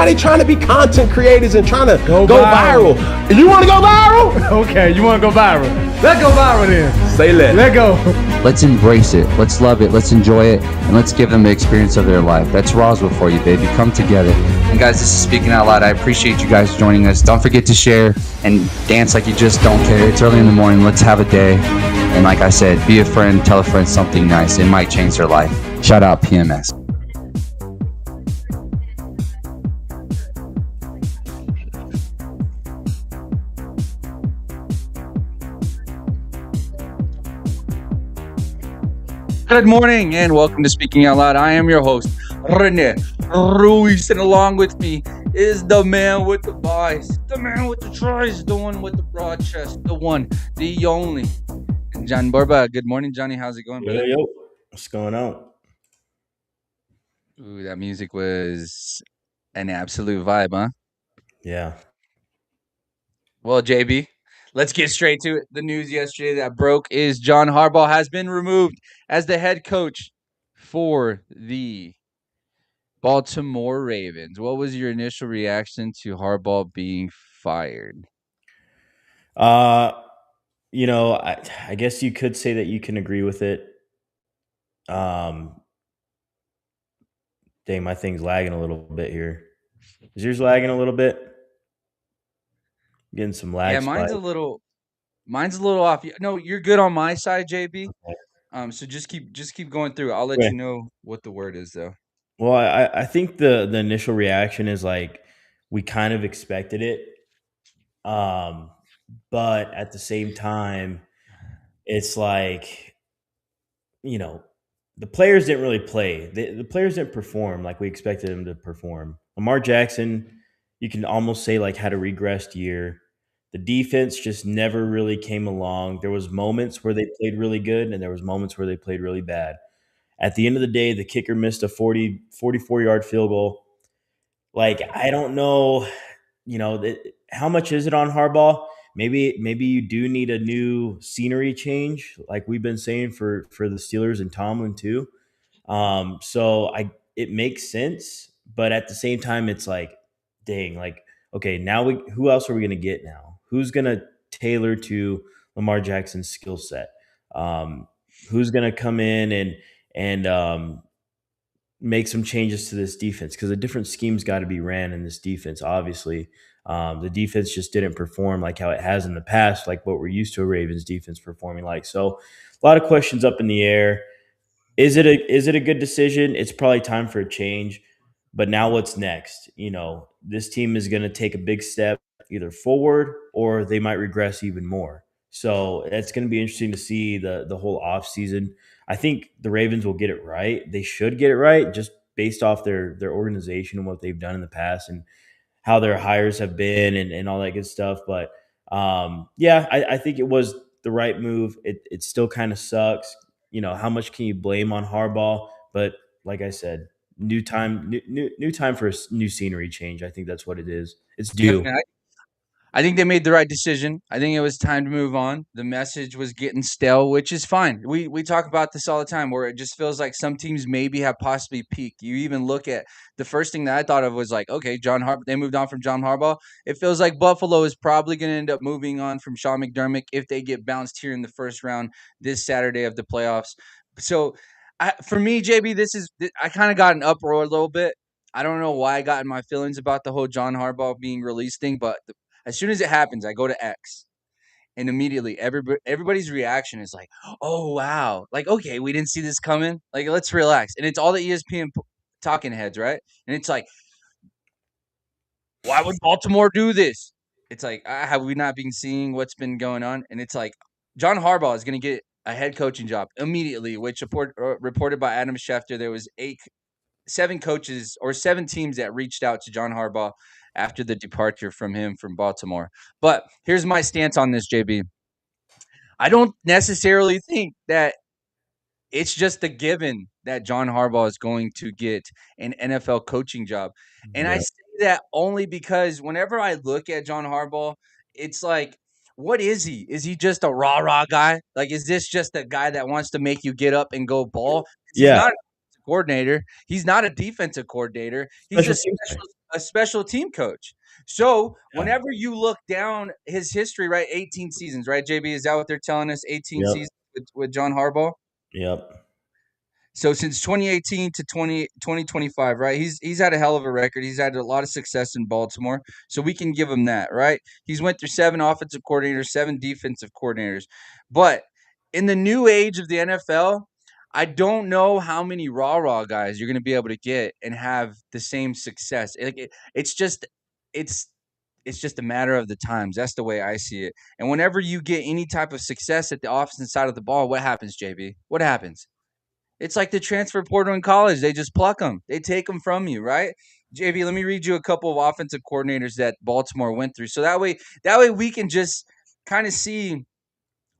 everybody trying to be content creators and trying to go viral. You want to go viral? Okay, you want to go viral. Let's go viral then. Say let. Let go. Let's embrace it. Let's love it. Let's enjoy it. And let's give them the experience of their life. That's Roswell for you, baby. Come together. And guys, this is Speaking Out Loud. I appreciate you guys joining us. Don't forget to share and dance like you just don't care. It's early in the morning. Let's have a day. And like I said, be a friend. Tell a friend something nice. It might change their life. Shout out PMS. Good morning and welcome to Speaking Out Loud. I am your host, Rene Ruiz, and along with me is the man with the voice, the man with the tries, the one with the broad chest, the one, the only, Rene Borba. Good morning, Johnny. How's it going, brother? Yo, what's going on? Ooh, that music was an absolute vibe, huh? Yeah. Well, JB, let's get straight to it. The news yesterday that broke is John Harbaugh has been removed as the head coach for the Baltimore Ravens. What was your initial reaction to Harbaugh being fired? I guess you could say that you can agree with it. Dang, my thing's lagging a little bit here. Is yours lagging a little bit? Getting some lag. Yeah, mine's a little off. No, you're good on my side, JB. Okay. So just keep going through. I'll let you know what the word is, though. Well, I think the initial reaction is like we kind of expected it, but at the same time, it's like the players didn't really play. The players didn't perform like we expected them to perform. Lamar Jackson, you can almost say like had a regressed year. The defense just never really came along. There was moments where they played really good, and there was moments where they played really bad. At the end of the day, the kicker missed a 44-yard field goal. Like, I don't know, how much is it on Harbaugh? Maybe you do need a new scenery change, like we've been saying for the Steelers and Tomlin too. So it makes sense, but at the same time, it's like, dang, like, okay, now who else are we gonna get now? Who's gonna tailor to Lamar Jackson's skill set? Who's gonna come in and make some changes to this defense? Because a different scheme's got to be ran in this defense. Obviously, the defense just didn't perform like how it has in the past, like what we're used to a Ravens defense performing like. So, a lot of questions up in the air. Is it a good decision? It's probably time for a change. But now what's next? This team is going to take a big step either forward or they might regress even more. So it's going to be interesting to see the whole offseason. I think the Ravens will get it right. They should get it right just based off their organization and what they've done in the past and how their hires have been and all that good stuff. But I think it was the right move. It still kind of sucks. How much can you blame on Harbaugh? But like I said, new time for a new scenery change. I think that's what it is. It's due. Definitely. I think they made the right decision. I think it was time to move on. The message was getting stale, which is fine. We talk about this all the time where it just feels like some teams maybe have possibly peaked. You even look at the first thing that I thought of was like, okay, they moved on from John Harbaugh. It feels like Buffalo is probably going to end up moving on from Sean McDermott if they get bounced here in the first round this Saturday of the playoffs. So for me, JB, I kind of got an uproar a little bit. I don't know why I got in my feelings about the whole John Harbaugh being released thing, but as soon as it happens, I go to X, and immediately everybody's reaction is like, "Oh wow!" Like, okay, we didn't see this coming. Like, let's relax. And it's all the ESPN talking heads, right? And it's like, why would Baltimore do this? It's like, have we not been seeing what's been going on? And it's like, John Harbaugh is going to get a head coaching job immediately, which reported by Adam Schefter. There was 7 coaches or 7 teams that reached out to John Harbaugh after the departure from him from Baltimore. But here's my stance on this, JB. I don't necessarily think that it's just a given that John Harbaugh is going to get an NFL coaching job. And I say that only because whenever I look at John Harbaugh, it's like, what is he? Is he just a rah-rah guy? Like, is this just a guy that wants to make you get up and go ball? He's not a coordinator. He's not a defensive coordinator. He's a special team coach. So Yeah. whenever you look down his history, right, 18 seasons, right, JB, is that what they're telling us? 18 Yep. seasons with John Harbaugh. Yep. So since 2018 to 2025, right? He's had a hell of a record. He's had a lot of success in Baltimore. So we can give him that, right? He's went through 7 offensive coordinators, 7 defensive coordinators. But in the new age of the NFL, I don't know how many raw guys you're going to be able to get and have the same success. It's just it's it's just a matter of the times. That's the way I see it. And whenever you get any type of success at the offensive side of the ball, what happens, JB? What happens? It's like the transfer portal in college. They just pluck them. They take them from you, right? JV, let me read you a couple of offensive coordinators that Baltimore went through. So that way we can just kind of see.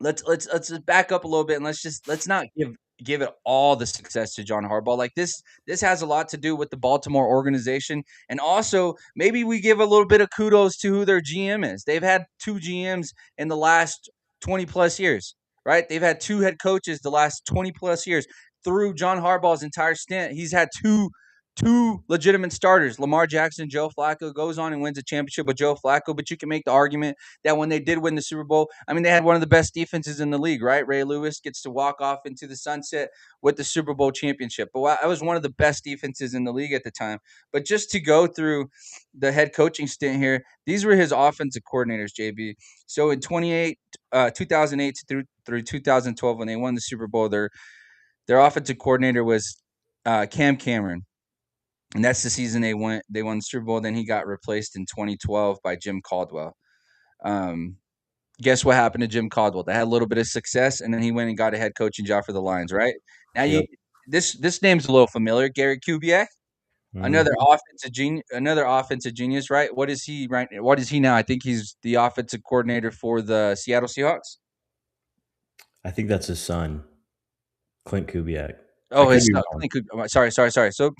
Let's just back up a little bit and let's not give it all the success to John Harbaugh. Like this has a lot to do with the Baltimore organization, and also maybe we give a little bit of kudos to who their GM is. They've had 2 GMs in the last 20 plus years, right? They've had 2 head coaches the last 20 plus years. Through John Harbaugh's entire stint, he's had two legitimate starters. Lamar Jackson, Joe Flacco goes on and wins a championship with Joe Flacco, but you can make the argument that when they did win the Super Bowl, I mean, they had one of the best defenses in the league, right? Ray Lewis gets to walk off into the sunset with the Super Bowl championship. But that was one of the best defenses in the league at the time. But just to go through the head coaching stint here, these were his offensive coordinators, JB. So in 2008 through 2012, when they won the Super Bowl, their offensive coordinator was Cam Cameron. And that's the season they won the Super Bowl. Then he got replaced in 2012 by Jim Caldwell. Um, guess what happened to Jim Caldwell? They had a little bit of success, and then he went and got a head coaching job for the Lions. Right now, Yep. this name's a little familiar. Gary Kubiak, another Mhm. offensive genius. Right? What is he? Right? What is he now? I think he's the offensive coordinator for the Seattle Seahawks. I think that's his son, Clint Kubiak. I Oh, could his be son. wrong. Sorry. So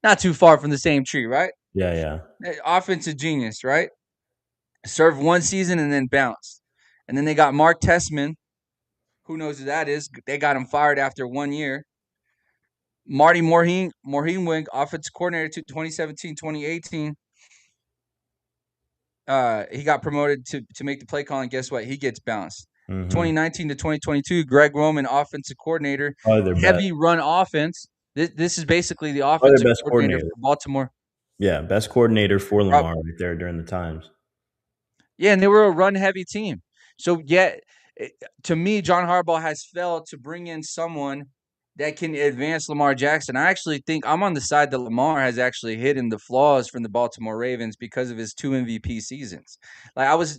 not too far from the same tree, right? Yeah, yeah. Offensive genius, right? Served one season and then bounced. And then they got Mark Tessman. Who knows who that is? They got him fired after 1 year. Marty Morheenweg, offensive coordinator to 2017, 2018. He got promoted to make the play calling. Guess what? He gets bounced. Mhm. 2019 to 2022, Greg Roman, offensive coordinator, Probably their best. heavy run offense. This is basically the Probably offensive their best coordinator coordinator. for Baltimore. Yeah, best coordinator for Lamar right there during the times. Yeah, and they were a run-heavy team. So, to me, John Harbaugh has failed to bring in someone that can advance Lamar Jackson. I actually think I'm on the side that Lamar has actually hidden the flaws from the Baltimore Ravens because of his 2 MVP seasons.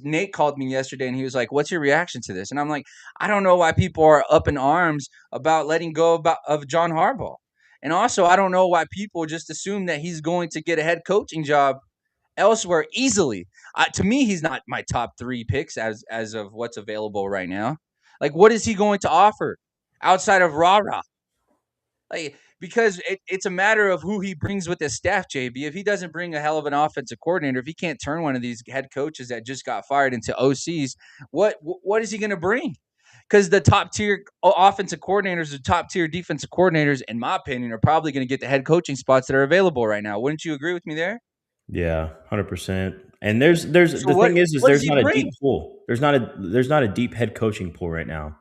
Nate called me yesterday and he was like, "What's your reaction to this?" And I'm like, "I don't know why people are up in arms about letting go of John Harbaugh." And also, I don't know why people just assume that he's going to get a head coaching job elsewhere easily. To me, he's not my top 3 picks as of what's available right now. Like, what is he going to offer outside of rah? Like, because it's a matter of who he brings with his staff, JB. If he doesn't bring a hell of an offensive coordinator, if he can't turn one of these head coaches that just got fired into OCs, what is he going to bring? Because the top tier offensive coordinators, the top tier defensive coordinators, in my opinion, are probably going to get the head coaching spots that are available right now. Wouldn't you agree with me there? Yeah, 100%. And there's So the thing is what does there's he not a deep bring? pool. There's not a deep head coaching pool right now.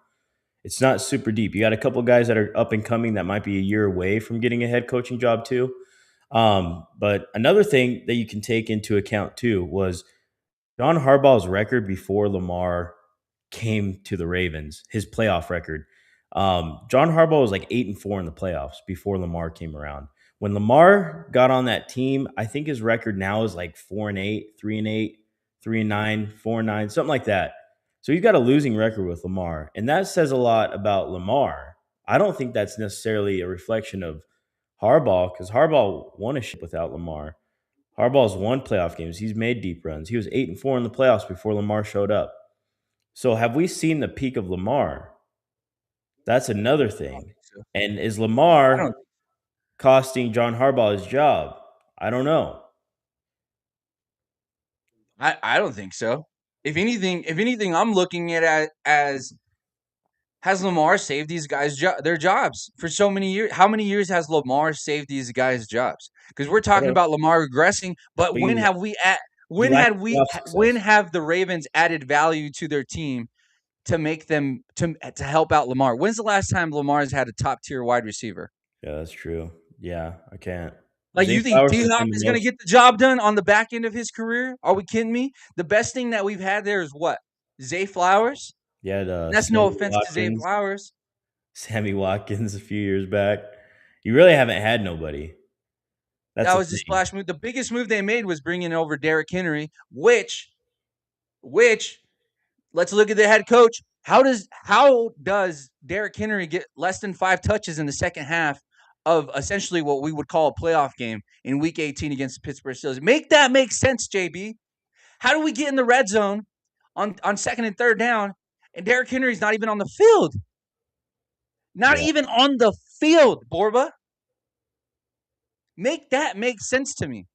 It's not super deep. You got a couple guys that are up and coming that might be a year away from getting a head coaching job too. But another thing that you can take into account too was John Harbaugh's record before Lamar came to the Ravens, his playoff record. John Harbaugh was like 8-4 in the playoffs before Lamar came around. When Lamar got on that team, I think his record now is like 4-8, 3-8, 3-9, 4-9, something like that. So he's got a losing record with Lamar, and that says a lot about Lamar. I don't think that's necessarily a reflection of Harbaugh because Harbaugh won a ship without Lamar. Harbaugh's won playoff games. He's made deep runs. He was 8-4 in the playoffs before Lamar showed up. So have we seen the peak of Lamar? That's another I don't thing. think so. And is I don't. Lamar costing John Harbaugh his job? I don't know. I don't think so. If anything, I'm looking at it as Has Lamar saved these guys their jobs for so many years? How many years has Lamar saved these guys jobs? Because we're talking about Lamar regressing, but But when you have we at you when like had we playoff when success. have the Ravens added value to their team to make them to help out Lamar? When's the last time Lamar's had a top tier wide receiver? Yeah, that's true. Yeah, I can't. Like, Zay you think Flowers D has Hop been is the going to most. get the job done on the back end of his career? Are we kidding me? The best thing that we've had there is what? Zay Flowers. Yeah, That's no offense to Zay Flowers. Sammy Watkins a few years back. You really haven't had nobody. That's That the was the thing. splash move. The biggest move they made was bringing over Derrick Henry, which let's look at the head coach. How does Derrick Henry get less than 5 touches in the second half of essentially what we would call a playoff game in Week 18 against the Pittsburgh Steelers? Make that make sense, JB. How do we get in the red zone on second and third down, and Derrick Henry's not even on the field? Not Yeah. even on the field, Borba. Make that make sense to me.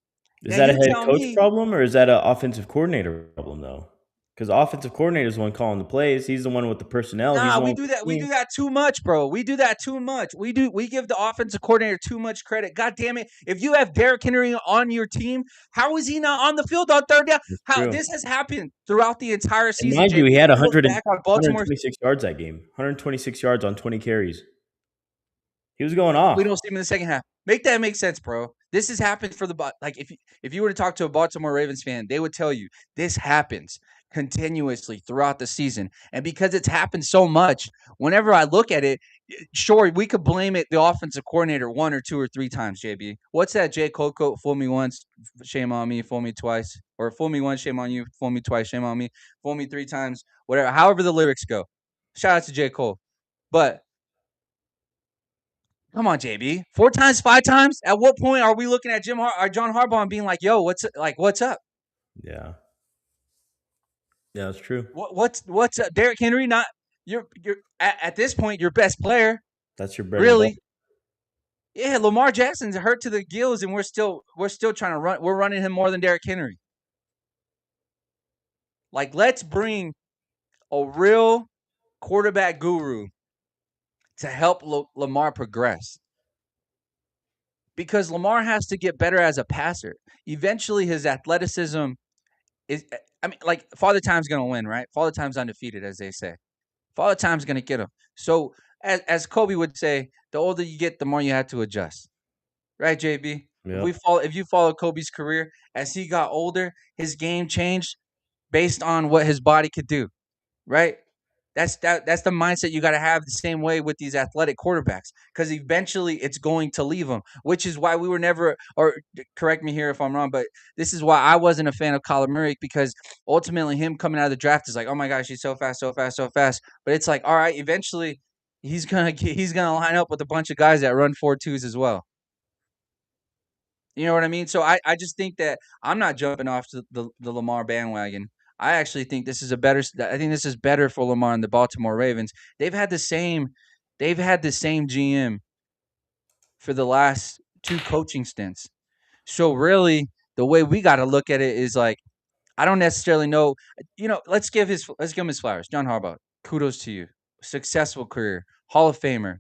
Is Now that a you head tell coach me. problem or is that an offensive coordinator problem though? Because the offensive coordinator is the one calling the plays. He's the one with the personnel. He's Nah, the we one with do the that. We scheme. do that too much, bro. We do that too much. We give the offensive coordinator too much credit. God damn it! If you have Derrick Henry on your team, how is he not on the field on third down? It's How true. this has happened throughout the entire And season, mind you, JB. he had If you look 100 back on Baltimore, 126 yards that game. 126 yards on 20 carries. He was going we off. don't see him in the second half. Make that make sense, bro. This has happened for like if you were to talk to a Baltimore Ravens fan, they would tell you this happens continuously throughout the season. And because it's happened so much, whenever I look at it, sure, we could blame it the offensive coordinator 1 or 2 or 3 times, JB. What's that J. Cole quote? Fool me once, shame on me, fool me twice. Or fool me once, shame on you, fool me twice, shame on me, fool me 3 times, whatever. However the lyrics go. Shout out to J. Cole. But come on, JB. 4 times, 5 times? At what point are we looking at John Harbaugh and being like, "Yo, what's up? Yeah. Yeah, that's true. What's up? Derrick Henry not you're at this point your best player, That's your bread and butter. really." Yeah, Lamar Jackson's hurt to the gills and we're still trying to run. We're running him more than Derrick Henry. Like, let's bring a real quarterback guru to help Lamar progress. Because Lamar has to get better as a passer. Eventually his athleticism is, I mean, like, Father Time's gonna win, right? Father Time's undefeated, as they say. Father Time's gonna get him. So, as Kobe would say, the older you get, the more you have to adjust, right, JB? Yep. If you follow Kobe's career, as he got older, his game changed based on what his body could do, right? That's the mindset you got to have the same way with these athletic quarterbacks, because eventually it's going to leave them, which is why we were never, or correct me here if I'm wrong, but this is why I wasn't a fan of Kyler Murray, because ultimately him coming out of the draft is like, oh my gosh, he's so fast, so fast, so fast. But it's like, all right, eventually he's gonna line up with a bunch of guys that run 4.2s as well. You know what I mean? So I just think that I'm not jumping off to the Lamar bandwagon. I actually think this is I think this is better for Lamar and the Baltimore Ravens. They've had the same GM for the last 2 coaching stints. So really, the way we got to look at it is like, I don't necessarily know. Let's give him his flowers. John Harbaugh, kudos to you. Successful career, Hall of Famer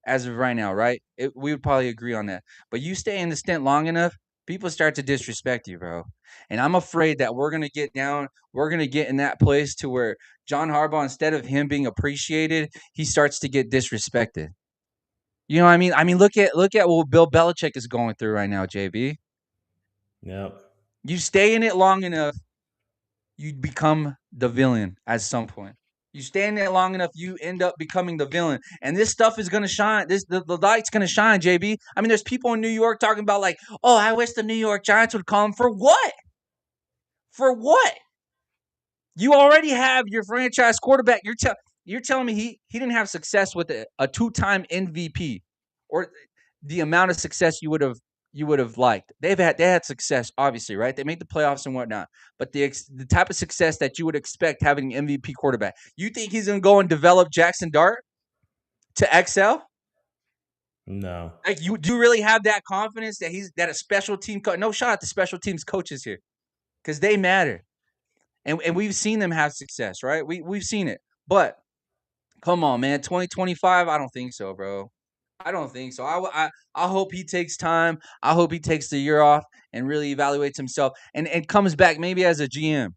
as of right now, right? We would probably agree on that. But you stay in the stint long enough, people start to disrespect you, bro. And I'm afraid that we're gonna get in that place to where John Harbaugh, instead of him being appreciated, he starts to get disrespected. You know what I mean? I mean, look at what Bill Belichick is going through right now, JB. Yep. You stay in it long enough, you become the villain at some point. You stay in there long enough, you end up becoming the villain. And this stuff is gonna shine. The light's gonna shine, JB. I mean, there's people in New York talking about like, oh, I wish the New York Giants would call him for what? For what? You already have your franchise quarterback. You're telling me he didn't have success with a 2-time MVP, or the amount of success you would have liked. They had success, obviously, right? They made the playoffs and whatnot. But the type of success that you would expect having an MVP quarterback, you think he's gonna go and develop Jackson Dart to excel? No. Like, you do you really have that confidence that a special team coach? No, shout out to special teams coaches here, because they matter. And we've seen them have success, right? We've seen it. But Come on, man. 2025? I don't think so, bro. I don't think so. I hope he takes time. I hope he takes the year off and really evaluates himself and comes back maybe as a GM.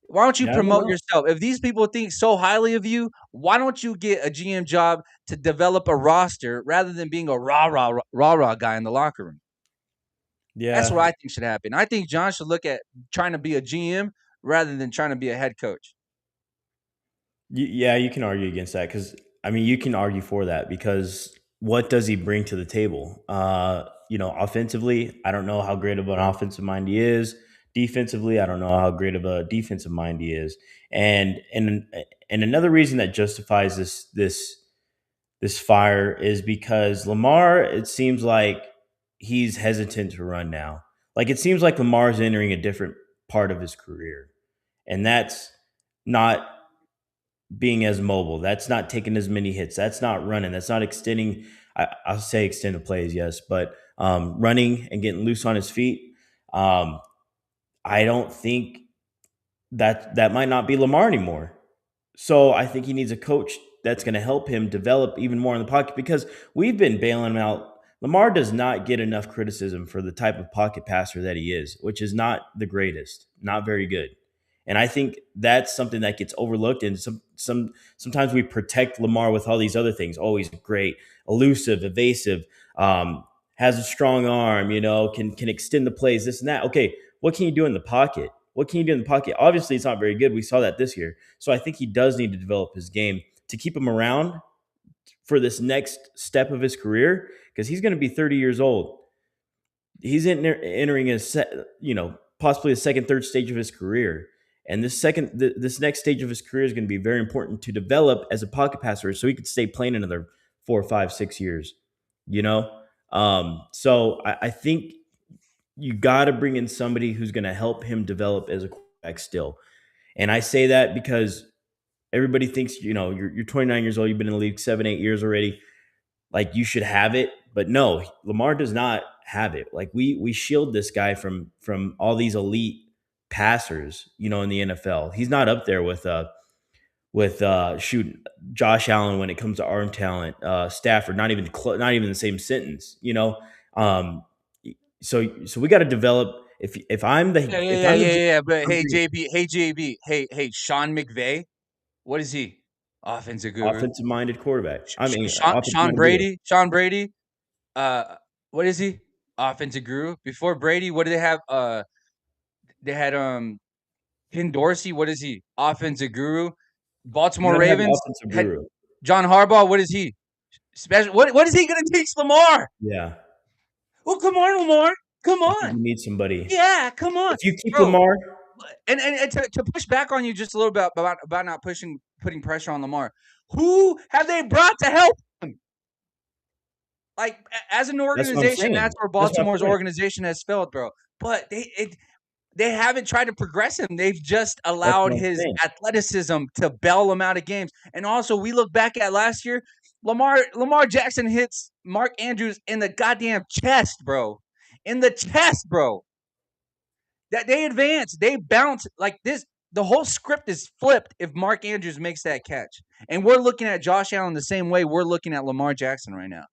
Why don't you Yeah, I don't promote know. yourself? If these people think so highly of you, why don't you get a GM job to develop a roster rather than being a rah rah guy in the locker room? That's what Yeah, I think should happen. I think John should look at trying to be a GM rather than trying to be a head coach. yeah, you can argue against that because I mean, you can argue for that because what does he bring to the table? Offensively, I don't know how great of an offensive mind he is. Defensively, I don't know how great of a defensive mind he is. And another reason that justifies this fire is because Lamar. It seems like he's hesitant to run now. Like it seems like Lamar's entering a different part of his career, and that's not being as mobile. That's not taking as many hits. That's not running. That's not extending. I'll say extended plays, yes, but running and getting loose on his feet. Um, I don't think that might not be Lamar anymore. So I think he needs a coach that's going to help him develop even more in the pocket because we've been bailing him out. Lamar does not get enough criticism for the type of pocket passer that he is, which is not the greatest, not very good. And I think that's something that gets overlooked. And sometimes we protect Lamar with all these other things. Oh, he's great, elusive, evasive, has a strong arm. Can extend the plays, this and that. Okay, what can you do in the pocket? What can you do in the pocket? Obviously, it's not very good. We saw that this year. So I think he does need to develop his game to keep him around for this next step of his career because he's going to be 30 years old. He's entering possibly a second, third stage of his career. And this next stage of his career is going to be very important to develop as a pocket passer so he could stay playing another 4, 5, 6 years, you know? So I think you got to bring in somebody who's going to help him develop as a quarterback still. And I say that because everybody thinks, you're 29 years old, you've been in the league 7, 8 years already. Like you should have it, but no, Lamar does not have it. Like we shield this guy from all these elite passers, in the NFL. He's not up there with Josh Allen when it comes to arm talent, Stafford, not even the same sentence, Um, so we got to develop. If I'm the Yeah, yeah, if yeah, I'm the yeah, GM, yeah. But I'm hey, bringing JB, hey, Sean McVay, what is he? Offensive guru. offensive minded quarterback. I mean, offensive Sean minded leader. Brady. Sean Brady. What is he? Offensive guru. Before Brady, what did they have? They had Ken Dorsey. What is he? Offensive guru. You Baltimore got to have an Ravens offensive had guru. John Harbaugh. What is he? Special. What is he going to teach Lamar? Yeah, Well, come on, Lamar. Come I think on. you need somebody. Yeah, come on, If you keep bro. Lamar, And to push back on you just a little bit about not putting pressure on Lamar. Who have they brought to help him? Like as an that's what I'm organization, saying. that's where That's my Baltimore's point. organization has failed, bro. But they haven't tried to progress him. They've just That's allowed what I'm his saying. athleticism to bail him out of games. And also, we look back at last year, Lamar Jackson hits Mark Andrews in the goddamn chest, bro. In the chest, bro. That they advance, they bounce like this. The whole script is flipped if Mark Andrews makes that catch. And we're looking at Josh Allen the same way we're looking at Lamar Jackson right now.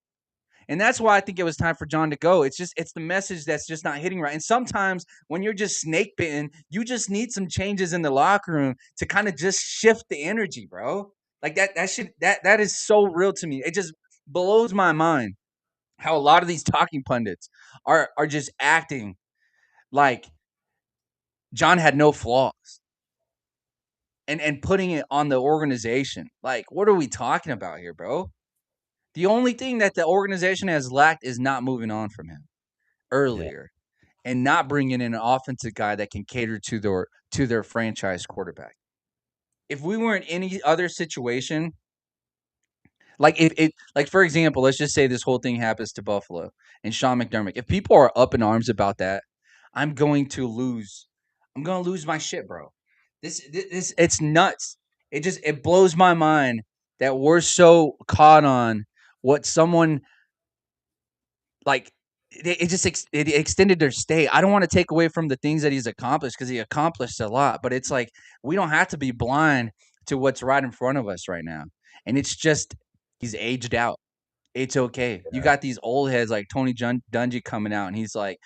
And that's why I think it was time for John to go. It's the message that's just not hitting right. And sometimes when you're just snake bitten, you just need some changes in the locker room to kind of just shift the energy, bro. Like that is so real to me. It just blows my mind how a lot of these talking pundits are just acting like John had no flaws and putting it on the organization. Like, what are we talking about here, bro? The only thing that the organization has lacked is not moving on from him Yeah. earlier and not bringing in an offensive guy that can cater to their franchise quarterback. If we were in any other situation, like like for example, let's just say this whole thing happens to Buffalo and Sean McDermott. If people are up in arms about that, I'm going to lose. I'm going to lose my shit, bro. This it's nuts. It blows my mind that we're so caught on what someone like it extended their stay. I don't want to take away from the things that he's accomplished because he accomplished a lot, but it's like we don't have to be blind to what's right in front of us right now. And it's just he's aged out. It's okay. You got these old heads like Tony Dungy coming out, and he's like,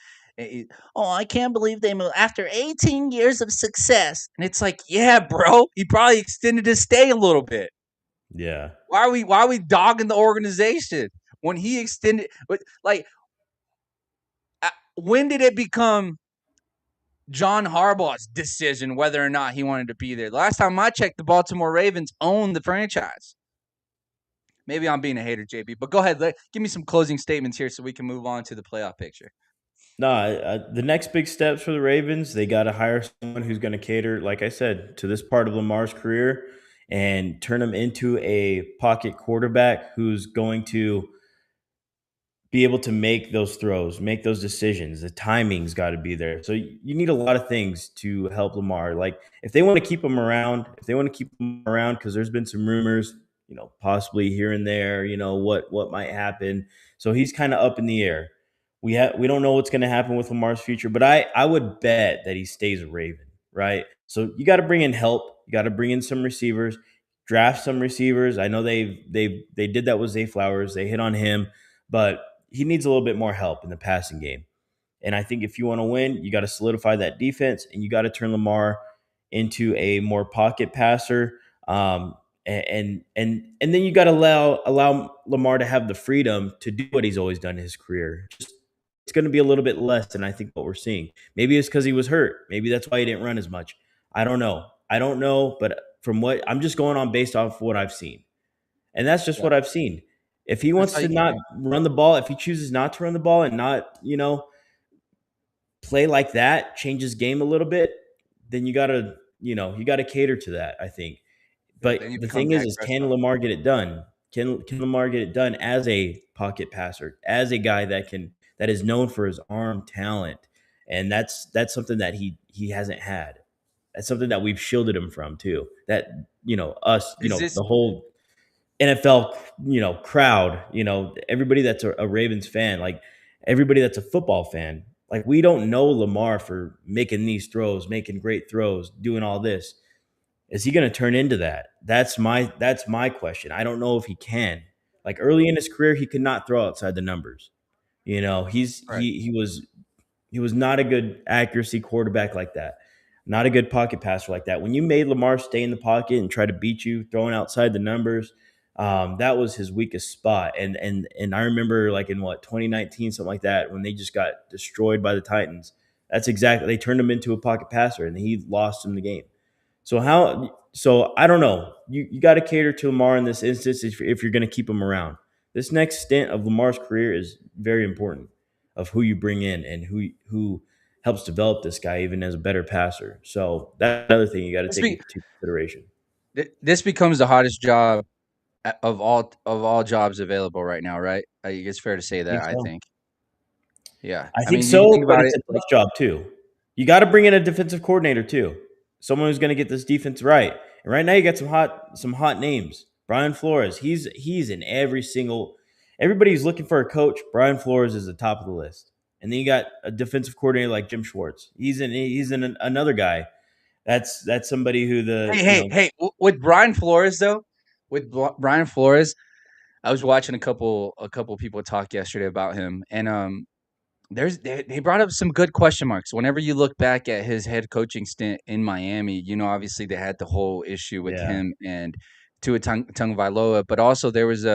"Oh, I can't believe they moved after 18 years of success." And it's like, yeah, bro, he probably extended his stay a little bit. Yeah. Why are we dogging the organization when he extended? But like, when did it become John Harbaugh's decision whether or not he wanted to be there? The last time I checked, the Baltimore Ravens owned the franchise. Maybe I'm being a hater, JB, but go ahead. Give me some closing statements here so we can move on to the playoff picture. No, the next big steps for the Ravens, they got to hire someone who's going to cater, like I said, to this part of Lamar's career and turn him into a pocket quarterback who's going to be able to make those throws, make those decisions. The timing's got to be there. So you need a lot of things to help Lamar. Like if they want to keep him around, because there's been some rumors, possibly here and there, what might happen. So he's kind of up in the air. We don't know what's going to happen with Lamar's future, but I would bet that he stays a Raven, right? So you got to bring in help. You got to bring in some receivers, draft some receivers. I know they did that with Zay Flowers. They hit on him, but he needs a little bit more help in the passing game. And I think if you want to win, you got to solidify that defense and you got to turn Lamar into a more pocket passer. And then you got to allow Lamar to have the freedom to do what he's always done in his career. It's going to be a little bit less than I think what we're seeing. Maybe it's because he was hurt. Maybe that's why he didn't run as much. I don't know. But from what I'm just going on based off what I've seen. And that's just what I've seen. If he wants to not run the ball, if he chooses not to run the ball and not, play like that, change his game a little bit, then you gotta cater to that, I think. But the thing is can Lamar get it done? Can Lamar get it done as a pocket passer, as a guy that is known for his arm talent? And that's something that he hasn't had. That's something that we've shielded him from too. That, the whole NFL, crowd, everybody that's a Ravens fan, like everybody that's a football fan, like we don't know Lamar for making these throws, making great throws, doing all this. Is he going to turn into that? That's my question. I don't know if he can. Like early in his career, he could not throw outside the numbers. He was not a good accuracy quarterback like that. Not a good pocket passer like that. When you made Lamar stay in the pocket and try to beat you, throwing outside the numbers, that was his weakest spot. And I remember like in 2019, something like that, when they just got destroyed by the Titans. They turned him into a pocket passer and he lost him the game. So I don't know. You got to cater to Lamar in this instance if you're going to keep him around. This next stint of Lamar's career is very important of who you bring in and who helps develop this guy even as a better passer. So that's another thing you got to take into consideration. This becomes the hottest job of all jobs available right now, right? It's fair to say that. I think. Yeah, I think so, but it's a tough job too. You got to bring in a defensive coordinator too, someone who's going to get this defense right. And right now, you got some hot names. Brian Flores, he's in every single. Everybody's looking for a coach. Brian Flores is the top of the list, and then you got a defensive coordinator like Jim Schwartz. He's in another guy. That's somebody who hey, with Brian Flores though, Brian Flores, I was watching a couple people talk yesterday about him, and they brought up some good question marks. Whenever you look back at his head coaching stint in Miami, obviously they had the whole issue with him and Tua Tagovailoa, but also there was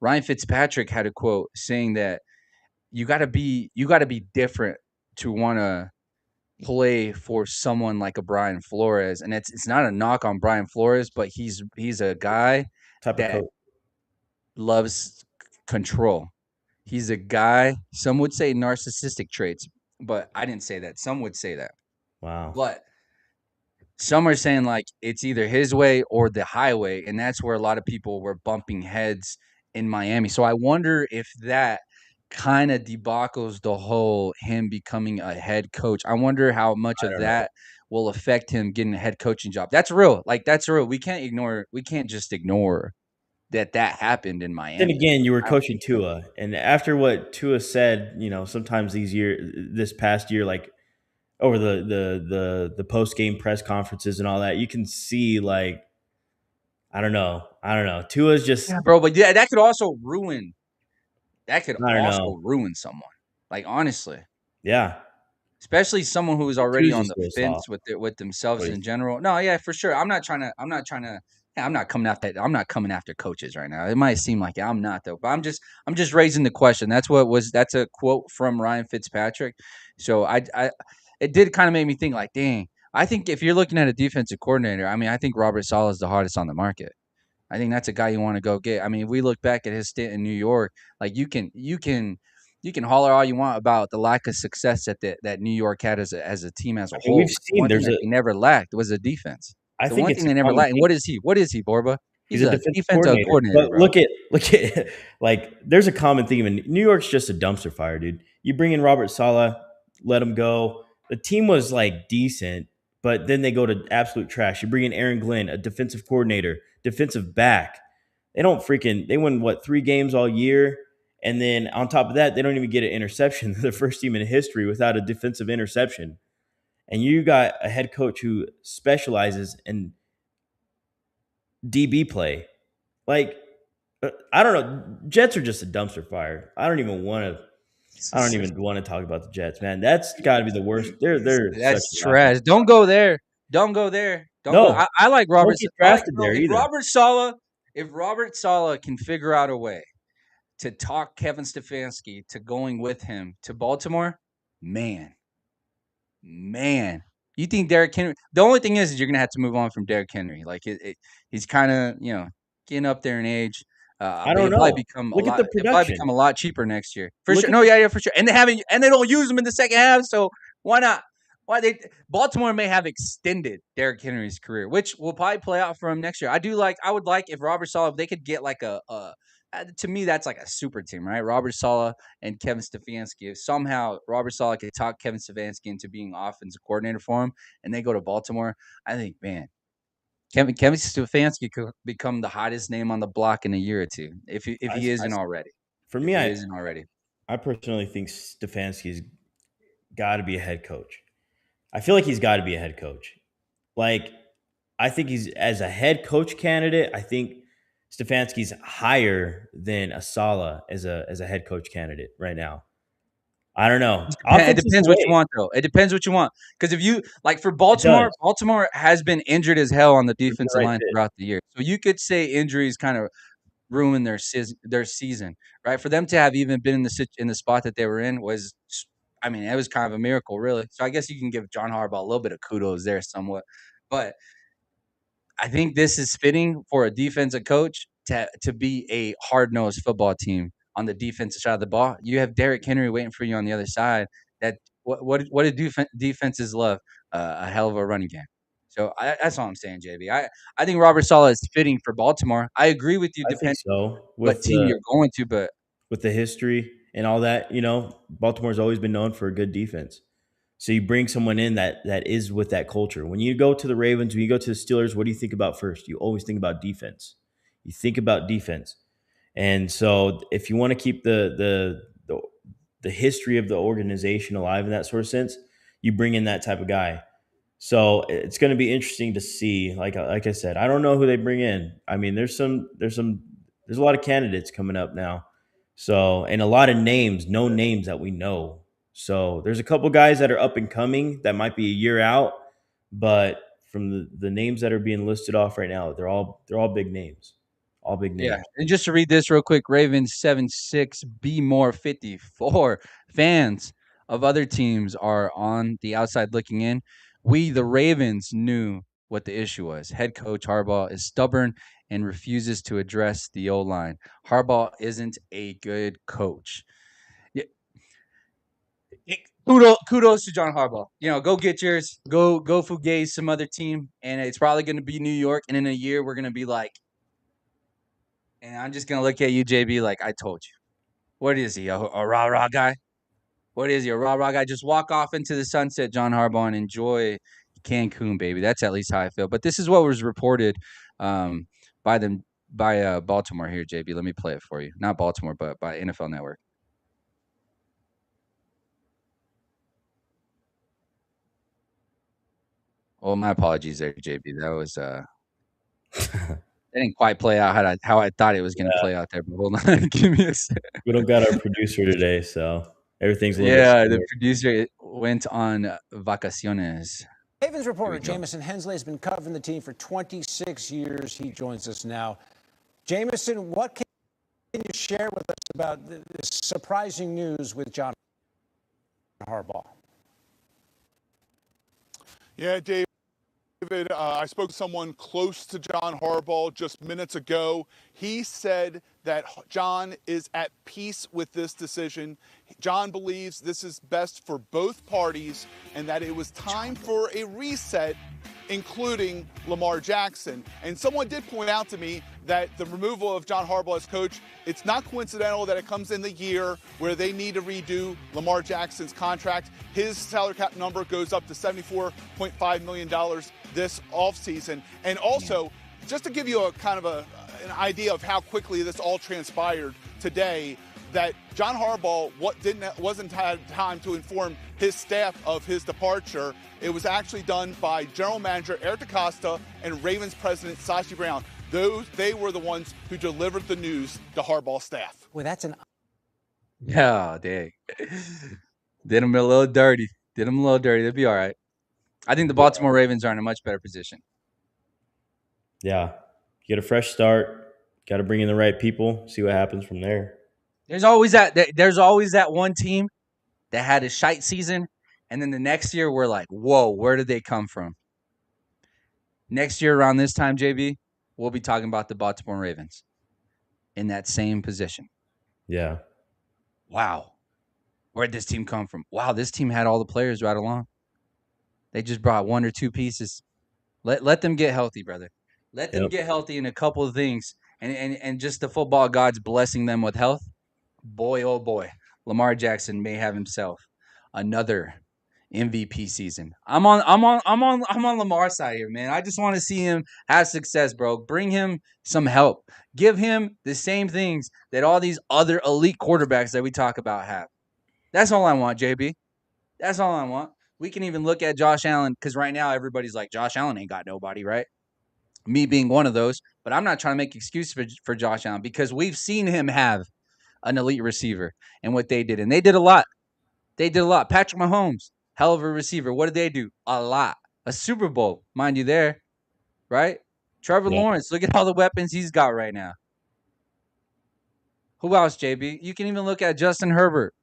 Ryan Fitzpatrick had a quote saying that you got to be different to want to play for someone like a Brian Flores, and it's not a knock on Brian Flores, but he's a guy that loves control. He's a guy, some would say narcissistic traits, but I didn't say that. Some would say that. Wow. But some are saying like it's either his way or the highway, and that's where a lot of people were bumping heads in Miami. So I wonder if that kind of debacles the whole him becoming a head coach. I wonder how much of that will affect him getting a head coaching job. That's real. Like that's real. We can't just ignore that happened in Miami. Then again, you were coaching Tua, and after what Tua said, sometimes this past year, like over the post game press conferences and all that, you can see like I don't know. Tua's just Yeah, bro. But yeah, that could also ruin. That could I don't also know. ruin someone. Like honestly, Yeah, especially someone who is already Tua's on just the so fence soft. with themselves What in general. No, yeah, for sure. I'm not trying to. I'm not trying to. Yeah, I'm not coming after. I'm not coming after coaches right now. It might seem like I'm not though, but I'm just raising the question. That's what was. That's a quote from Ryan Fitzpatrick. So it did kind of make me think like, dang. I think if you're looking at a defensive coordinator, I mean, I think Robert Saleh is the hardest on the market. I think that's a guy you want to go get. I mean, if we look back at his stint in New York, like you can holler all you want about the lack of success that that New York had as a team as a I mean, we've whole. But the seen one thing there's that a. they never lacked was a defense. I The think one it's thing a they never common lacked. And theme. what is he? What is he, Borba? He's He's a a defensive defensive coordinator. coordinator, But bro. look at like there's a common theme in New York's just a dumpster fire, dude. You bring in Robert Saleh, let him go. The team was like decent, but then they go to absolute trash. You bring in Aaron Glenn, a defensive coordinator, defensive back. They win what 3 games all year. And then on top of that, they don't even get an interception. They're the first team in history without a defensive interception. And you got a head coach who specializes in DB play. Like, I don't know. Jets are just a dumpster fire. I don't even want to. I don't even want to talk about the Jets, man. That's got to be the worst. They're such That's a laughing trash. Don't stock. go there. Don't go there. Don't go. No, I like don't Robert. get I like drafted bro. there either. If Robert Sala can figure out a way to talk Kevin Stefanski to going with him to Baltimore, man, man. You think Derrick Henry? The only thing is you're gonna have to move on from Derrick Henry. Like he's kind of getting up there in age. I But don't he'll probably know. become a Look at lot. the He'll probably production. become a lot cheaper next year for Look sure. at No, the. yeah, for sure. And they don't use him in the second half. So why not? Why they Baltimore may have extended Derrick Henry's career, which will probably play out for him next year. I would like if Robert Sala, if they could get like to me that's like a super team, right? Robert Sala and Kevin Stefanski. If somehow Robert Sala could talk Kevin Stefanski into being offensive coordinator for him, and they go to Baltimore, I think, man, Kevin Stefanski could become the hottest name on the block in a year or two, if I, he I, isn't already. for If me, he isn't already. I personally think Stefanski's got to be a head coach. I feel like he's got to be a head coach. Like, I think he's as a head coach candidate. I think Stefanski's higher than Asala as a head coach candidate right now. I don't know. It Offense is the depends what you way. want, though. It depends what you want. Because if you like for It does. Baltimore has been injured as hell on the Bring the defensive right line fit. throughout the year. So you could say injuries kind of ruin their season, right? For them to have even been in the spot that they were in was, I mean, it was kind of a miracle, really. So I guess you can give John Harbaugh a little bit of kudos there, somewhat. But I think this is fitting for a defensive coach to be a hard nosed football team on the defensive side of the ball. You have Derrick Henry waiting for you on the other side. That what do defenses love? A hell of a running game. So that's all I'm saying, JB. I think Robert Saleh is fitting for Baltimore. I agree with you, I think depending so. what team you're going to, but With the history and all that, Baltimore's always been known for a good defense. So you bring someone in that is with that culture. When you go to the Ravens, when you go to the Steelers, what do you think about first? You always think about defense. You think about defense. And so if you want to keep the history of the organization alive in that sort of sense, you bring in that type of guy. So it's going to be interesting to see. Like I said, I don't know who they bring in. I mean, there's a lot of candidates coming up now. So and a lot of names, no names that we know. So there's a couple guys that are up and coming that might be a year out, but from the names that are being listed off right now, they're all big names, all big yeah. names. And just to read this real quick, Ravens 7-6 B more 54 fans of other teams are on the outside looking in. We the Ravens knew what the issue was. Head coach Harbaugh is stubborn and refuses to address the O line. Harbaugh isn't a good coach. Yeah, kudos to John Harbaugh. Go get yours. Go fugaze some other team, and it's probably going to be New York. And in a year, we're going to be like, and I'm just going to look at you, JB, like I told you. What is he? A rah rah guy? What is he? A rah rah guy? Just walk off into the sunset, John Harbaugh, and enjoy Cancun, baby. That's at least how I feel. But this is what was reported um, by them by Baltimore here, JB. Let me play it for you. Not Baltimore, but by NFL Network. Oh, my apologies there, JB. That was That didn't quite play out how I thought it was going to play out there. But hold on, give me a second. We don't got our producer today, so everything's a little bit Yeah, the slower. producer went on vacaciones. Ravens reporter Jamison Hensley has been covering the team for 26 years. He joins us now. Jamison, what can you share with us about this surprising news with John Harbaugh? Yeah, David, I spoke to someone close to John Harbaugh just minutes ago. He said that John is at peace with this decision. John believes this is best for both parties and that it was time for a reset, including Lamar Jackson. And someone did point out to me that the removal of John Harbaugh as coach, it's not coincidental that it comes in the year where they need to redo Lamar Jackson's contract. His salary cap number goes up to $74.5 million this offseason. And also, just to give you a kind of an idea of how quickly this all transpired today, that John Harbaugh wasn't had time to inform his staff of his departure. It was actually done by General Manager Eric DeCosta and Ravens President Sashi Brown. They were the ones who delivered the news to Harbaugh's staff. Well, that's an Yeah, dang. Did him a little dirty. They'll be all right. I think the Baltimore Ravens are in a much better position. Yeah. You get a fresh start. Got to bring in the right people. See what happens from there. There's always that one team that had a shite season, and then the next year we're like, whoa, where did they come from? Next year around this time, JB, we'll be talking about the Baltimore Ravens in that same position. Yeah. Wow. Where'd this team come from? Wow, this team had all the players right along. They just brought one or two pieces. Let them get healthy, brother. Let them get healthy in a couple of things. And just the football gods blessing them with health. Boy, oh boy. Lamar Jackson may have himself another MVP season. I'm on Lamar's side here, man. I just want to see him have success, bro. Bring him some help. Give him the same things that all these other elite quarterbacks that we talk about have. That's all I want, JB. That's all I want. We can even look at Josh Allen, because right now everybody's like, Josh Allen ain't got nobody, right? Me being one of those. But I'm not trying to make excuses for Josh Allen, because we've seen him have an elite receiver and what they did. And they did a lot. Patrick Mahomes, hell of a receiver. What did they do? A lot. A Super Bowl, mind you there, right? Trevor Lawrence, look at all the weapons he's got right now. Who else, JB? You can even look at Justin Herbert.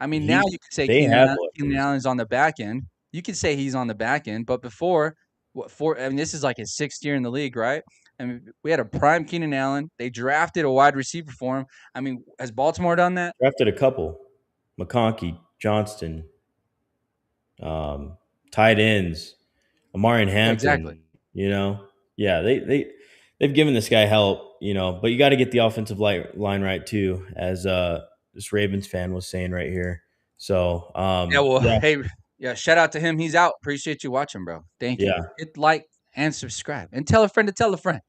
I mean, now you can say Keenan Allen's on the back end. You could say he's on the back end, but before, this is like his 6th year in the league, right? I mean, we had a prime Keenan Allen. They drafted a wide receiver for him. I mean, has Baltimore done that? Drafted a couple. McConkey, Johnston, tight ends, Amari Hampton. Exactly. You know, yeah, they've given this guy help. You know, but you got to get the offensive line right too, as this Ravens fan was saying right here. So hey, shout out to him. He's out. Appreciate you watching, bro. Thank you. Hit like and subscribe, and tell a friend to tell a friend.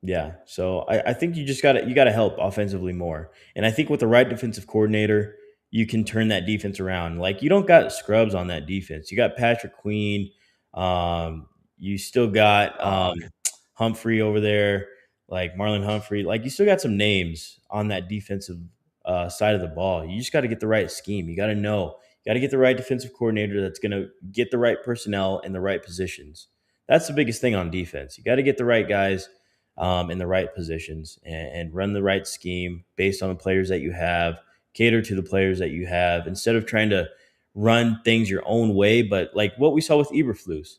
Yeah, so I think you just got to help offensively more, and I think with the right defensive coordinator, you can turn that defense around. Like, you don't got scrubs on that defense. You got Patrick Queen. You still got Humphrey over there, like Marlon Humphrey. Like, you still got some names on that defensive side of the ball. You just got to get the right scheme. You got to know. You got to get the right defensive coordinator that's going to get the right personnel in the right positions. That's the biggest thing on defense. You got to get the right guys in the right positions and run the right scheme based on the players that you have, cater to the players that you have, instead of trying to run things your own way. But like what we saw with Eberflus,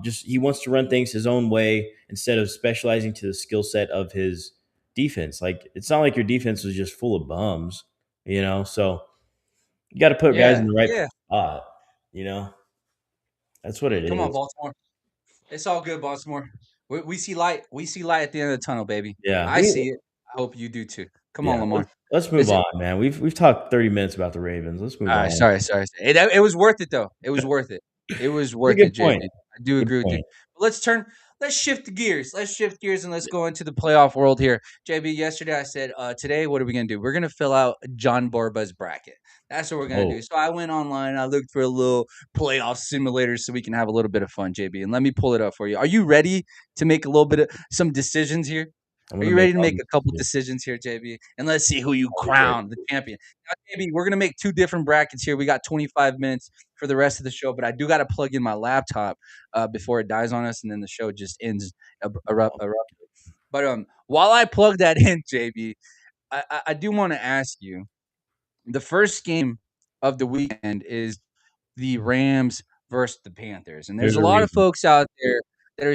just he wants to run things his own way instead of specializing to the skill set of his defense. Like, it's not like your defense was just full of bums, you know? So you got to put guys in the right spot, you know? That's what it is. Come on, Baltimore. It's all good, Baltimore. We see light. We see light at the end of the tunnel, baby. Yeah, I see it. I hope you do too. Come on, Lamar. Let's move on, man. We've talked 30 minutes about the Ravens. Let's move on. Sorry. It was worth it, though. It was worth it. It was worth it, JB. I do agree with you. But let's turn let's shift gears. Let's shift gears and let's go into the playoff world here. JB, yesterday I said, today, what are we going to do? We're going to fill out John Borba's bracket. That's what we're going to do. Oh, So I went online. I looked for a little playoff simulator so we can have a little bit of fun, JB. And let me pull it up for you. Are you ready to make a little bit of some decisions here? I'm Are gonna you make ready to all make these a couple decisions. decisions here, JB? And let's see who you I'll be ready. crown the champion. Now, JB, we're going to make two different brackets here. We got 25 minutes for the rest of the show, but I do got to plug in my laptop before it dies on us, and then the show just ends abruptly. But while I plug that in, JB, I do want to ask you: the first game of the weekend is the Rams versus the Panthers, and there's There's a a lot of reason. folks out there that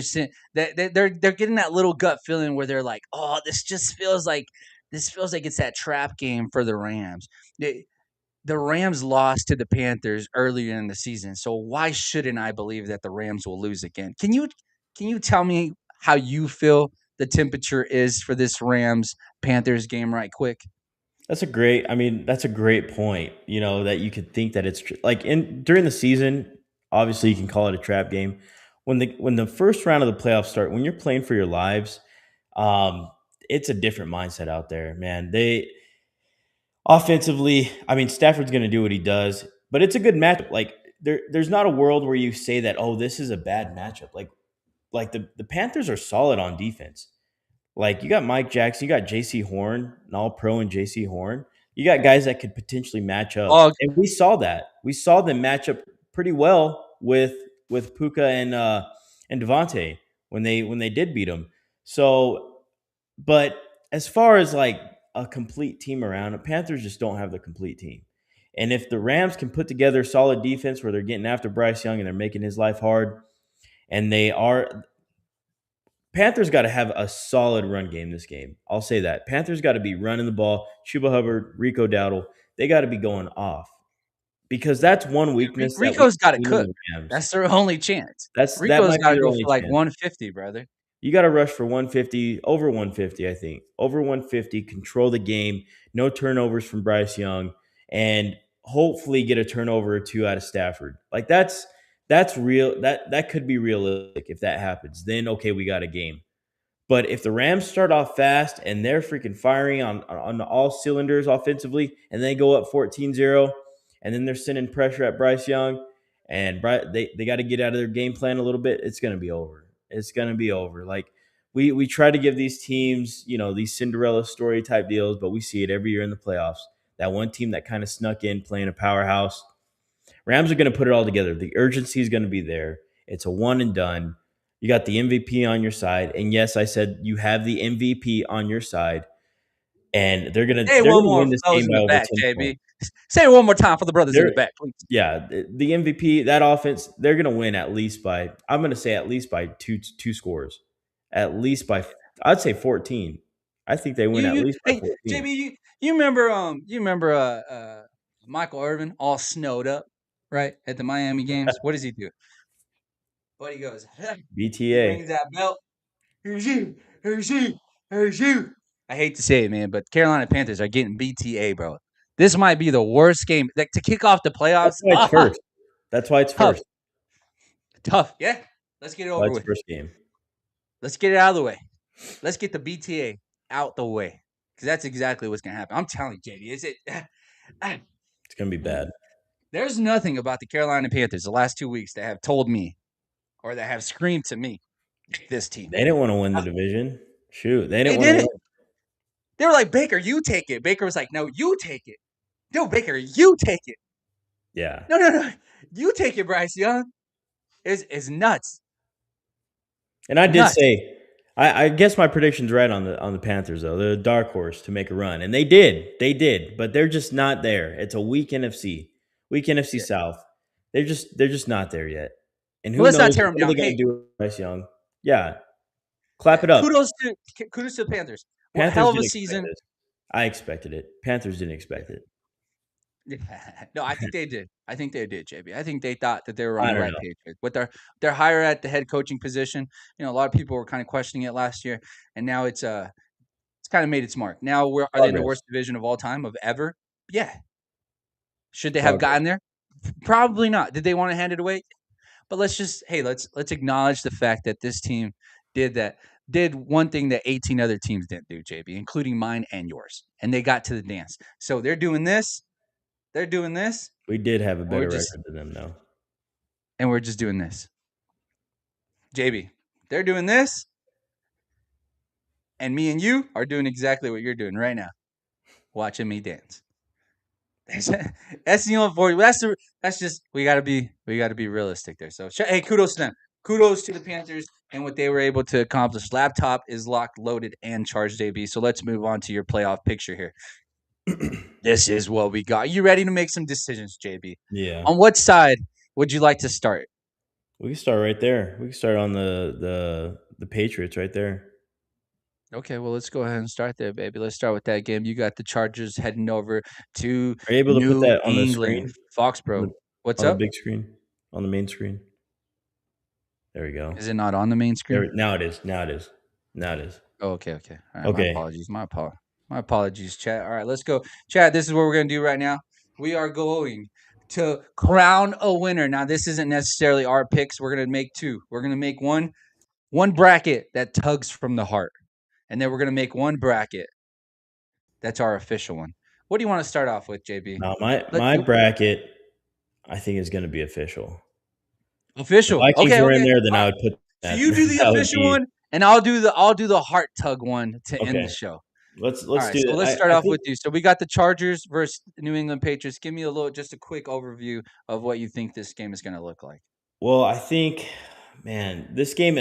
are they're getting that little gut feeling where they're like, oh, this feels like it's that trap game for the Rams. The Rams lost to the Panthers earlier in the season, so why shouldn't I believe that the Rams will lose again? Can you tell me how you feel the temperature is for this Rams Panthers game right quick? That's a great point. That you could think that it's like during the season, obviously you can call it a trap game. When the first round of the playoffs start, when you're playing for your lives, um, it's a different mindset out there, man. They offensively, Stafford's going to do what he does, but it's a good matchup. Like there's not a world where you say that, oh, this is a bad matchup. Like the Panthers are solid on defense. Like you got Mike Jackson, you got J.C. Horn, an All-Pro and J.C. Horn. You got guys that could potentially match up, Oh, and we saw that. We saw them match up pretty well with Puka and Devontae when they did beat them. So, but as far as like a complete team around, the Panthers just don't have the complete team. And if the Rams can put together solid defense where they're getting after Bryce Young and they're making his life hard, and Panthers got to have a solid run game this game. I'll say that. Panthers got to be running the ball. Chuba Hubbard, Rico Dowdle, they got to be going off because that's one weakness that we've Rico's got to seen in cook. the Rams. That's their only chance. That Rico's might got be to their go for only like chance. 150, brother. You got to rush for 150, over 150, I think. Over 150, control the game, no turnovers from Bryce Young, and hopefully get a turnover or two out of Stafford. Like that's real. That could be realistic if that happens. Then okay, we got a game. But if the Rams start off fast and they're freaking firing on all cylinders offensively and they go up 14-0 and then they're sending pressure at Bryce Young and they got to get out of their game plan a little bit, it's going to be over. It's going to be over. Like we try to give these teams, these Cinderella story type deals, but we see it every year in the playoffs. That one team that kind of snuck in playing a powerhouse. Rams are going to put it all together. The urgency is going to be there. It's a one and done. You got the MVP on your side, and yes, I said you have the MVP on your side, and they're gonna Say they're one gonna more win for this those game in by the over back, 10 JB. points. Say it one more time for the brothers in the They're back, please. yeah, the MVP, that offense, they're gonna win at least by I'm gonna say at least by two scores, at least by I'd say 14. I think they win at least by Hey 14. JB, you remember Michael Irvin all snowed up, right, at the Miami games? What does he do? Buddy goes, he BTA. rings that belt. Here's you, here's you, here's you. I hate to say it, man, but Carolina Panthers are getting BTA, bro. This might be the worst game like to kick off the That's playoffs. why it's first. That's why it's Tough, first. tough. Yeah, let's get it Why over it's with. first game. Let's get it out of the way. Let's get the BTA out the way because that's exactly what's gonna happen. I'm telling you, JD. Is it? It's gonna be bad. There's nothing about the Carolina Panthers the last 2 weeks that have told me or that have screamed to me this team. They didn't want to win the division. Shoot, they They didn't want to did win. it. They were like, Baker, you take it. Baker was like, no, you take it. No, Baker, you take it. Yeah. No. You take it, Bryce Young. It's nuts. And I did Nuts. say, I guess my prediction's right on the Panthers though. They're a dark horse to make a run, and they did, but they're just not there. It's a weak NFC Yeah. South. They're just not there yet. And who Well, let's not knows tear what them are they down. going Hey, to do with Bryce Young? Yeah, clap it up. kudos to the Panthers. What Panthers hell of a didn't expect season. this. I expected it. Panthers didn't expect it. No, I think they did. I think they did, JB. I think they thought that they were on I the don't right know. page with their hire at the head coaching position. A lot of people were kind of questioning it last year, and now it's kind of made its mark. Now are they in the Progress. worst division of all time of ever? Yeah. Should they have Progress. gotten there? Probably not. Did they want to hand it away? But let's acknowledge the fact that this team did one thing that 18 other teams didn't do, JB, including mine and yours, and they got to the dance. So they're doing this, We did have a and we're better just record than them, though. doing this. JB, they're doing this, and me and you are doing exactly what you're doing right now, watching me dance. That's the only for you. That's just we gotta be realistic there. So hey, kudos to them. Kudos to the Panthers and what they were able to accomplish. Laptop is locked, loaded, and charged, AB. So let's move on to your playoff picture here. This is what we got. You ready to make some decisions, JB? Yeah. On what side would you like to start? We can start right there. We can start on the Patriots right there. Okay, well, let's go ahead and start there, baby. Let's start with that game. You got the Chargers heading over to Are you able to put New that on the England, screen? Foxborough. What's On the up? big screen? On the main screen? There we go. Is it not on the main screen? Now it is. Now it is. Now it is. Oh, okay. All right, Okay. My apologies, chat. All right, let's go. Chat, this is what we're going to do right now. We are going to crown a winner. Now, this isn't necessarily our picks. We're going to make two. We're going to make one bracket that tugs from the heart. And then we're going to make one bracket that's our official one. What do you want to start off with, JB? Now my bracket, I think, is going to be official. Official. If Vikings were in there, then All I right. would put So that. you do the that would official be- one, and I'll do the heart tug one to end Okay. the show. Let's All right, do so that. let's start I off think- with you. So we got the Chargers versus the New England Patriots. Give me just a quick overview of what you think this game is going to look like. Well, I think, man, this game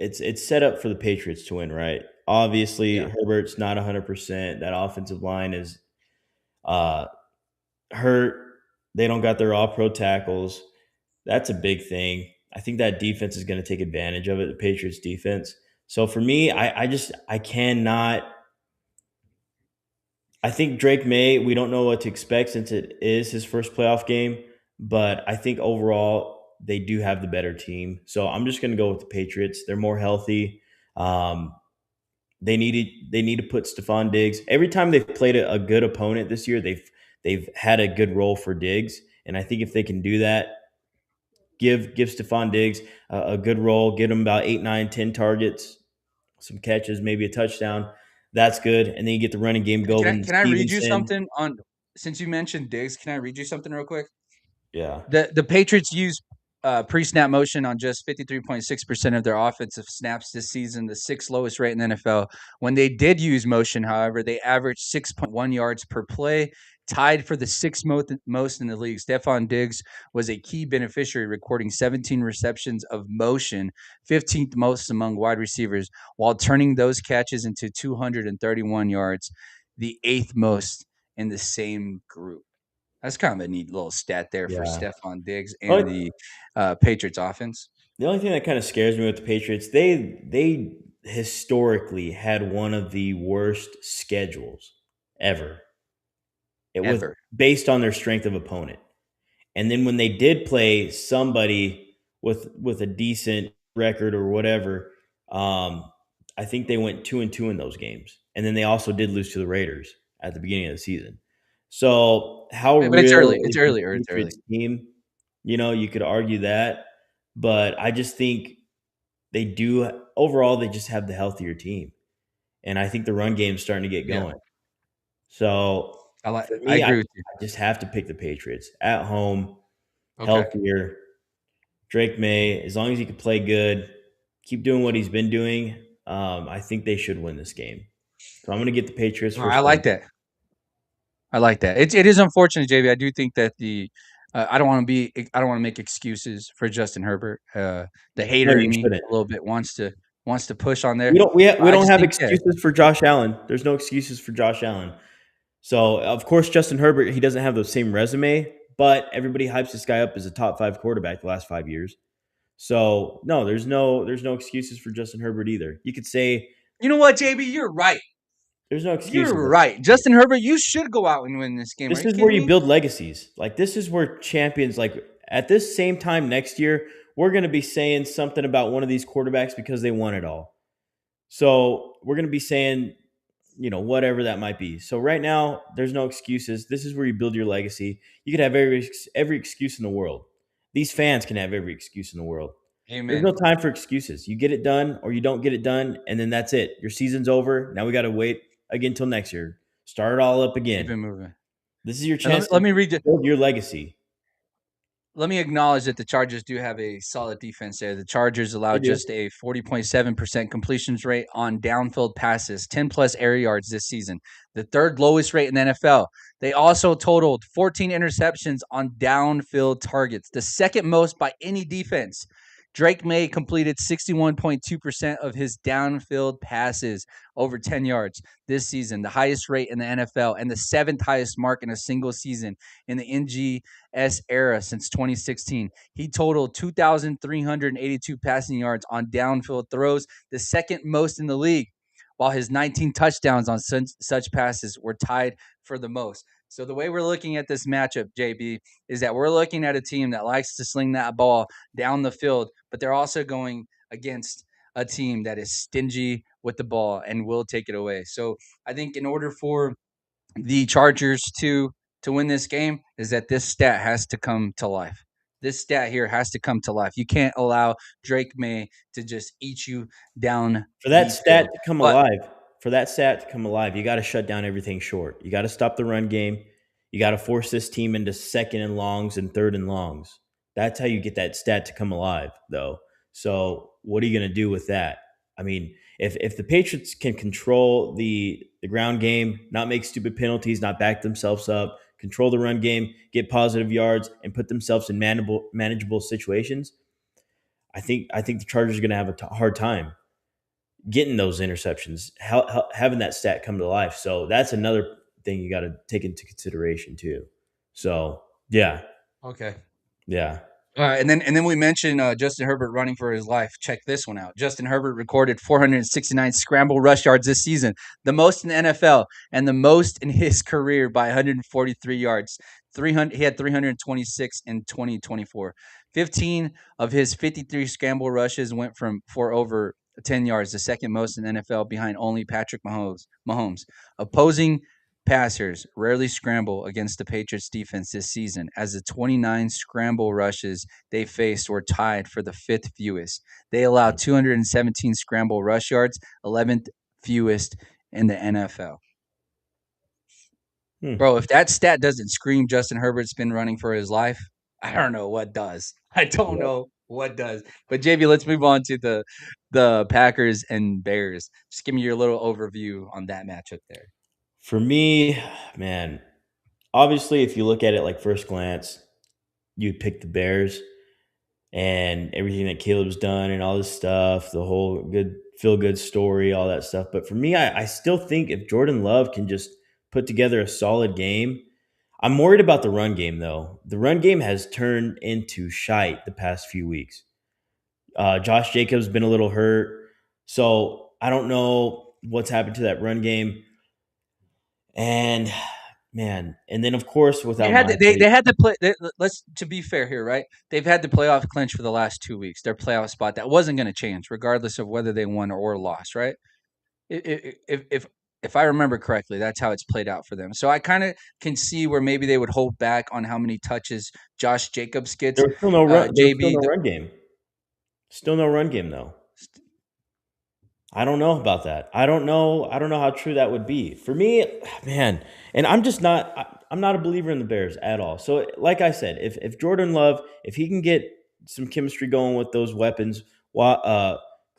it's set up for the Patriots to win, right? Obviously, Yeah. Herbert's not 100%. That offensive line is hurt. They don't got their all-pro tackles. That's a big thing. I think that defense is going to take advantage of it, the Patriots defense. So for me, I cannot. I think Drake May, we don't know what to expect since it is his first playoff game, but I think overall they do have the better team. So I'm just going to go with the Patriots. They're more healthy. They need to put Stephon Diggs. Every time they've played a good opponent this year, they've had a good role for Diggs, and I think if they can do that, give Stephon Diggs a good role, get him about 8, 9, 10 targets, some catches, maybe a touchdown. That's good, and then you get the running game going. Can I read you something on? Since you mentioned Diggs, can I read you something real quick? Yeah. The Patriots use pre-snap motion on just 53.6% of their offensive snaps this season, the sixth lowest rate in the NFL. When they did use motion, however, they averaged 6.1 yards per play, tied for the sixth most in the league. Stephon Diggs was a key beneficiary, recording 17 receptions of motion, 15th most among wide receivers, while turning those catches into 231 yards, the eighth most in the same group. That's kind of a neat little stat there for Stephon Diggs and the Patriots offense. The only thing that kind of scares me with the Patriots, they historically had one of the worst schedules ever. It was based on their strength of opponent. And then when they did play somebody with a decent record or whatever, I think they went 2-2 in those games. And then they also did lose to the Raiders at the beginning of the season. So how but real it's early. is It's early. the It's early. Patriots team? You know, you could argue that, but I just think they do overall. They just have the healthier team, and I think the run game is starting to get going. So I me, agree with you. I just have to pick the Patriots at home, healthier. Drake May, as long as he can play good, keep doing what he's been doing. I think they should win this game. So I'm going to get the Patriots. I like that. It is unfortunate, JB. I do think that I don't want to make excuses for Justin Herbert. The hater in me a little bit wants to push on there. We don't have excuses for Josh Allen. There's no excuses for Josh Allen. So of course Justin Herbert, he doesn't have the same resume, but everybody hypes this guy up as a top 5 quarterback the last 5 years. So no, there's no excuses for Justin Herbert either. You could say, you know what, JB, you're right. There's no excuse. You're right. Justin Herbert, you should go out and win this game. This is where you build legacies. Like, this is where champions, like, at this same time next year, we're going to be saying something about one of these quarterbacks because they won it all. So we're going to be saying, you know, whatever that might be. So right now, there's no excuses. This is where you build your legacy. You could have every excuse in the world. these fans can have every excuse in the world. There's Amen. no time for excuses. You get it done or you don't get it done, and then that's it. Your season's over. Now we got to wait again until next year. Start it all up again. Keep it moving. This is your And chance let to me read it. build your legacy. Let me acknowledge that the Chargers do have a solid defense there. The Chargers allowed just a 40.7% completions rate on downfield passes, 10-plus air yards this season, the third lowest rate in the NFL. They also totaled 14 interceptions on downfield targets, the second most by any defense. Drake May completed 61.2% of his downfield passes over 10 yards this season, the highest rate in the NFL and the seventh highest mark in a single season in the NGS era since 2016. He totaled 2,382 passing yards on downfield throws, the second most in the league, while his 19 touchdowns on such passes were tied for the most. So the way we're looking at this matchup, JB, is that we're looking at a team that likes to sling that ball down the field, but they're also going against a team that is stingy with the ball and will take it away. So I think in order for the Chargers to win this game is that this stat has to come to life. This stat here has to come to life. You can't allow Drake May to just eat you down For that the stat field. to come But alive, you got to shut down everything short. You got to stop the run game. You got to force this team into second and longs and third and longs. That's how you get that stat to come alive, though. So what are you going to do with that? I mean, if the Patriots can control the ground game, not make stupid penalties, not back themselves up, control the run game, get positive yards, and put themselves in manageable situations, I think the Chargers are going to have a hard time getting those interceptions, having that stat come to life. So that's another thing you got to take into consideration too. So yeah, okay. yeah. And then we mentioned Justin Herbert running for his life. Check this one out. Justin Herbert recorded 469 scramble rush yards this season, the most in the NFL and the most in his career by 143 yards. He had 326 in 2024. 15 of his 53 scramble rushes went for over 10 yards, the second most in the NFL behind only Patrick Mahomes. Opposing passers rarely scramble against the Patriots defense this season, as the 29 scramble rushes they faced were tied for the fifth fewest. They allowed 217 scramble rush yards, 11th fewest in the NFL. Bro, if that stat doesn't scream Justin Herbert's been running for his life, I don't know what does. I don't know what does. But JV, let's move on to the Packers and Bears. Just give me your little overview on that matchup there. For me, man, obviously, if you look at it like first glance, you'd pick the Bears and everything that Caleb's done and all this stuff, the whole good feel good story, all that stuff. But for me, I still think if Jordan Love can just put together a solid game, I'm worried about the run game, though. The run game has turned into shite the past few weeks. Josh Jacobs been a little hurt, so I don't know what's happened to that run game. And man, and then of course without they had to play. Let's to be fair here, right? They've had the playoff clinch for the last 2 weeks. Their playoff spot that wasn't going to change, regardless of whether they won or lost, right? If I remember correctly, that's how it's played out for them. So I kind of can see where maybe they would hold back on how many touches Josh Jacobs gets. There's still no run. JB, run game. Still no run game though. I don't know about that. I don't know how true that would be. For me, man, and I'm not a believer in the Bears at all. So like I said, if Jordan Love, if he can get some chemistry going with those weapons,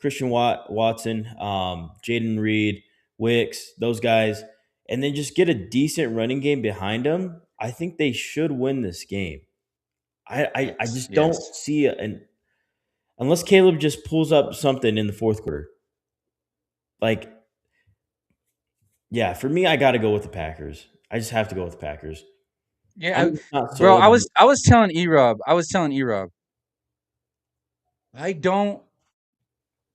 Christian Watson, Jaden Reed, Wicks, those guys, and then just get a decent running game behind them, I think they should win this game. I just don't see unless Caleb just pulls up something in the fourth quarter. Like, yeah, for me, I got to go with the Packers. I just have to go with the Packers. Yeah, bro. I was telling E-Rob. I don't.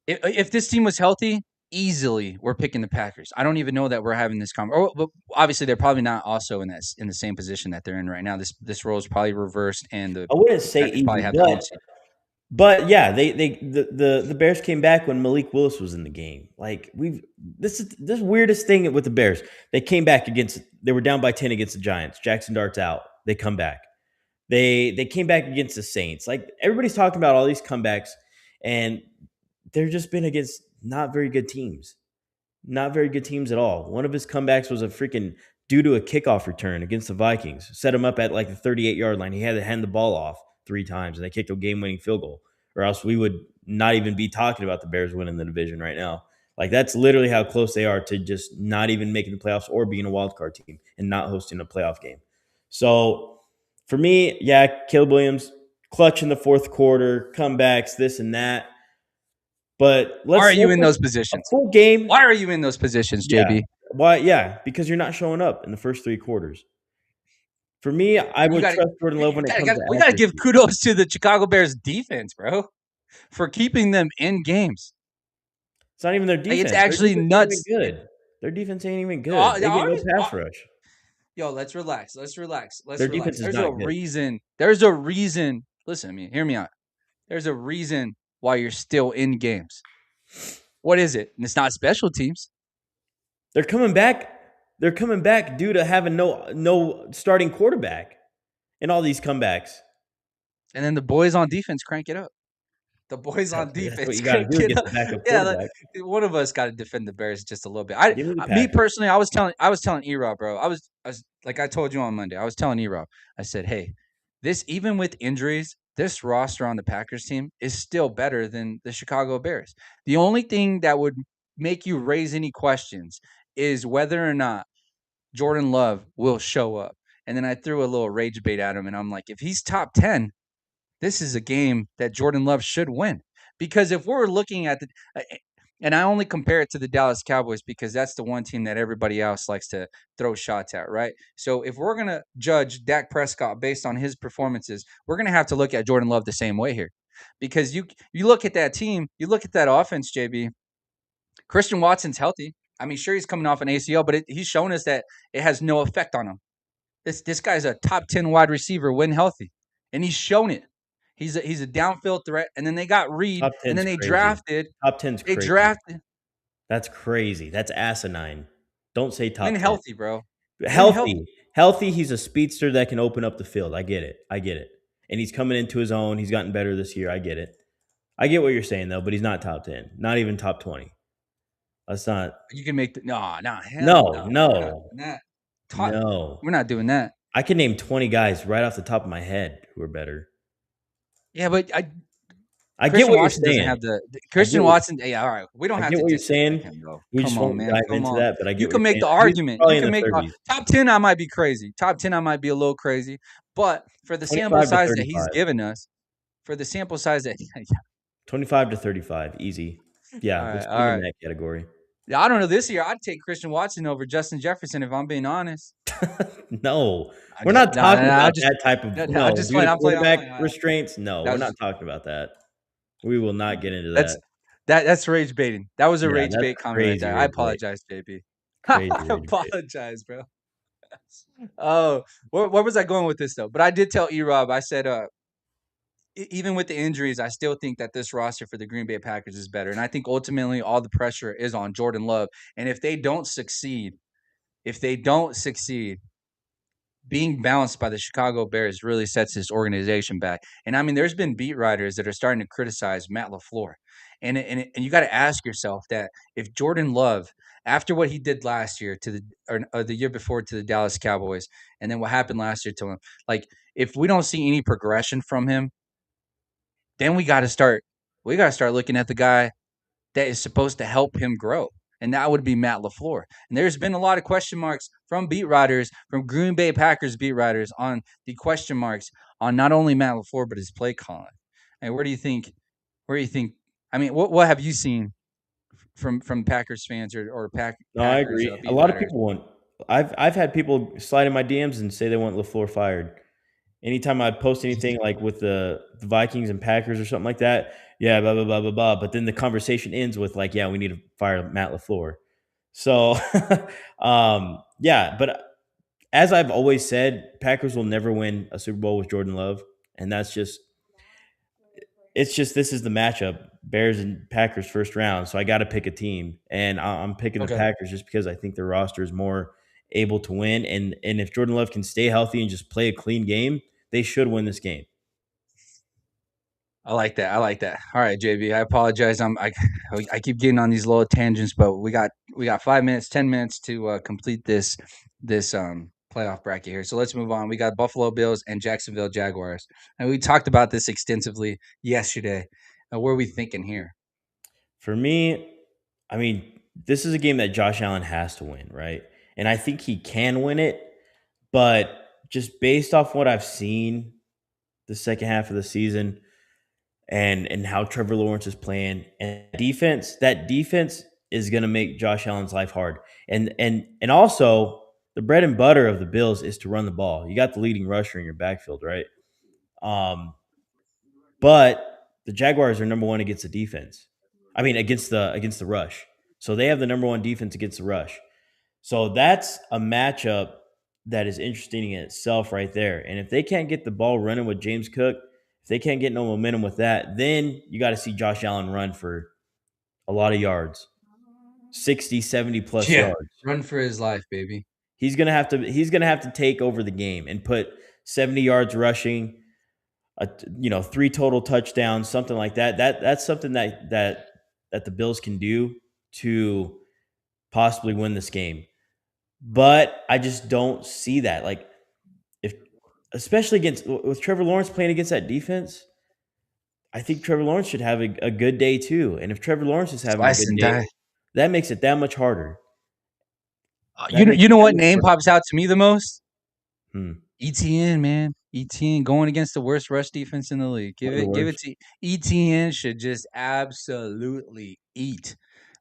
If this team was healthy, easily we're picking the Packers. I don't even know that we're having this conversation. But obviously, they're probably not also in the same position that they're in right now. This role is probably reversed, and I wouldn't say easy, but yeah, the Bears came back when Malik Willis was in the game. Like this is the weirdest thing with the Bears. They came back they were down by 10 against the Giants. Jackson Dart's out. They come back. They came back against the Saints. Like everybody's talking about all these comebacks, and they're just been against not very good teams. Not very good teams at all. One of his comebacks was a freaking due to a kickoff return against the Vikings. Set him up at like the 38-yard line. He had to hand the ball off 3 times, and they kicked a game-winning field goal. Or else we would not even be talking about the Bears winning the division right now. Like that's literally how close they are to just not even making the playoffs or being a wild card team and not hosting a playoff game. So for me, yeah, Caleb Williams, clutch in the fourth quarter, comebacks, this and that. But why are you in those positions? A full game. Why are you in those positions, JB? Yeah. Why? Yeah, because you're not showing up in the first 3 quarters. For me, I would trust Jordan Love when it comes to we got to give kudos to the Chicago Bears defense, bro, for keeping them in games. It's not even their defense. It's actually nuts. Good. Their defense ain't even good. They get no pass rush. Yo, let's relax. Let's relax. Their defense is not good. There's a reason. Listen to me. Hear me out. There's a reason why you're still in games. What is it? And it's not special teams. They're coming back. They're coming back due to having no starting quarterback in all these comebacks. And then the boys on defense crank it up. The boys on defense. That's what you got to do. Get the backup quarterback. One of us got to defend the Bears just a little bit. Me personally, I was telling E-Rob, bro. I was like I told you on Monday. I was telling E-Rob. I said, hey, this even with injuries, this roster on the Packers team is still better than the Chicago Bears. The only thing that would make you raise any questions is whether or not Jordan Love will show up. And then I threw a little rage bait at him, and I'm like, if he's top 10. This is a game that Jordan Love should win. Because if we're looking at and I only compare it to the Dallas Cowboys because that's the one team that everybody else likes to throw shots at, right? So if we're going to judge Dak Prescott based on his performances, we're going to have to look at Jordan Love the same way here. Because you look at that team, you look at that offense, JB, Christian Watson's healthy. I mean, sure, he's coming off an ACL, but he's shown us that it has no effect on him. This guy's a top 10 wide receiver when healthy, and he's shown it. He's a downfield threat, and then they got Reed, and then they drafted. Top 10's crazy. They drafted. That's crazy. That's asinine. Don't say top 10. Healthy, bro. Healthy. He's a speedster that can open up the field. I get it. And he's coming into his own. He's gotten better this year. I get it. I get what you're saying, though, but he's not top 10. Not even top 20. That's not. You can make the no. We're not doing that. I can name 20 guys right off the top of my head who are better. Yeah, but I get what you're saying. Have Christian Watson. Yeah, all right. We don't have to. What you're saying. We just won't dive into that. But I get you can make the argument. You can make top 10. I might be crazy. Top 10. I might be a little crazy. But for the sample size that he's given us, 25 to 35, easy. Yeah, let's put in that category. Yeah, I don't know. This year, I'd take Christian Watson over Justin Jefferson if I'm being honest. No, we're not talking about that type of quarterback restraints. No, we're not talking about that. We will not get into that. That's rage baiting. That was a rage bait comment. I apologize, JB. I apologize, bro. Oh, where was I going with this though? But I did tell E-Rob. I said, even with the injuries, I still think that this roster for the Green Bay Packers is better. And I think ultimately all the pressure is on Jordan Love. And if they don't succeed, being bounced by the Chicago Bears really sets this organization back. And I mean, there's been beat writers that are starting to criticize Matt LaFleur. And you got to ask yourself that if Jordan Love, after what he did last year or the year before to the Dallas Cowboys, and then what happened last year to him, like if we don't see any progression from him, then we got to start looking at the guy that is supposed to help him grow. And that would be Matt LaFleur. And there's been a lot of question marks from beat writers, from Green Bay Packers beat writers on the question marks on not only Matt LaFleur, but his play calling. And where do you think, I mean, what have you seen from Packers fans or Packers? No, I agree. A lot of people I've had people slide in my DMs and say they want LaFleur fired. Anytime I post anything like with the Vikings and Packers or something like that, yeah, blah, blah, blah, blah, blah. But then the conversation ends with like, yeah, we need to fire Matt LaFleur. So, yeah. But as I've always said, Packers will never win a Super Bowl with Jordan Love. And this is the matchup, Bears and Packers first round. So I got to pick a team. And I'm picking the Packers just because I think their roster is more able to win. And if Jordan Love can stay healthy and just play a clean game, They should win this game. I like that. I like that. All right, JB. I apologize. I keep getting on these little tangents, but we got 5 minutes, 10 minutes to complete this playoff bracket here. So let's move on. We got Buffalo Bills and Jacksonville Jaguars, and we talked about this extensively yesterday. What are we thinking here? For me, I mean, this is a game that Josh Allen has to win, right? And I think he can win it, but just based off what I've seen the second half of the season and how Trevor Lawrence is playing and that defense is going to make Josh Allen's life hard. And also the bread and butter of the Bills is to run the ball. You got the leading rusher in your backfield, right? But the Jaguars are number one against the defense. I mean, against the rush. So they have the number one defense against the rush. So that's a matchup that is interesting in itself right there. And if they can't get the ball running with James Cook, if they can't get no momentum with that, then you got to see Josh Allen run for a lot of yards. 60, 70 plus yards. Run for his life, baby. He's going to have to take over the game and put 70 yards rushing, 3 total touchdowns, something like that. That's something that the Bills can do to possibly win this game. But I just don't see that. Like, especially with Trevor Lawrence playing against that defense, I think Trevor Lawrence should have a good day too. And if Trevor Lawrence is having a good day, that makes it that much harder. You know what name pops out to me the most? ETN, man. ETN going against the worst rush defense in the league. Give it to ETN. Should just absolutely eat.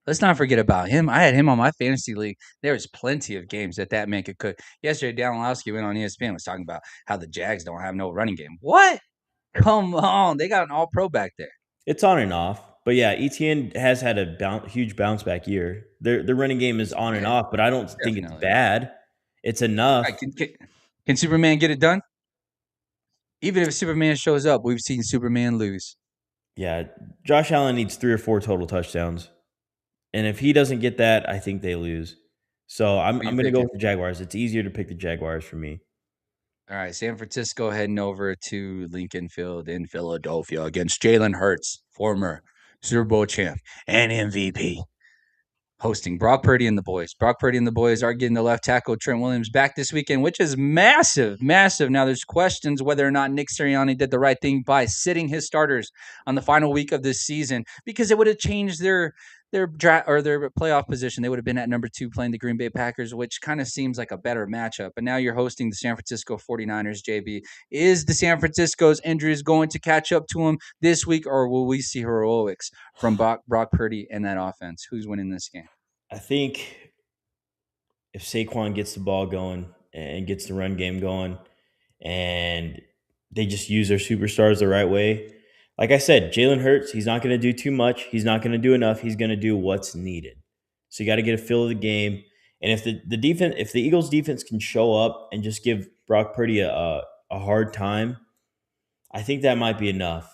Let's not forget about him. I had him on my fantasy league. There was plenty of games that man could cook. Yesterday, Dan Lowski went on ESPN was talking about how the Jags don't have no running game. What? Come on. They got an all-pro back there. It's on and off. But yeah, ETN has had a huge bounce back year. Their running game is on and off, but I don't think it's bad. It's enough. Can Superman get it done? Even if Superman shows up, we've seen Superman lose. Yeah, Josh Allen needs 3 or 4 total touchdowns. And if he doesn't get that, I think they lose. So I'm going to go with the Jaguars. It's easier to pick the Jaguars for me. All right, San Francisco heading over to Lincoln Field in Philadelphia against Jalen Hurts, former Super Bowl champ and MVP. Hosting Brock Purdy and the boys. Brock Purdy and the boys are getting the left tackle Trent Williams back this weekend, which is massive, massive. Now there's questions whether or not Nick Sirianni did the right thing by sitting his starters on the final week of this season because it would have changed their draft or their playoff position. They would have been at number 2 playing the Green Bay Packers, which kind of seems like a better matchup. But now you're hosting the San Francisco 49ers, JB. Is the San Francisco's injuries going to catch up to them this week, or will we see heroics from Brock Purdy and that offense? Who's winning this game? I think if Saquon gets the ball going and gets the run game going and they just use their superstars the right way, like I said, Jalen Hurts, he's not going to do too much. He's not going to do enough. He's going to do what's needed. So you got to get a feel of the game. And if if the Eagles defense can show up and just give Brock Purdy a hard time, I think that might be enough.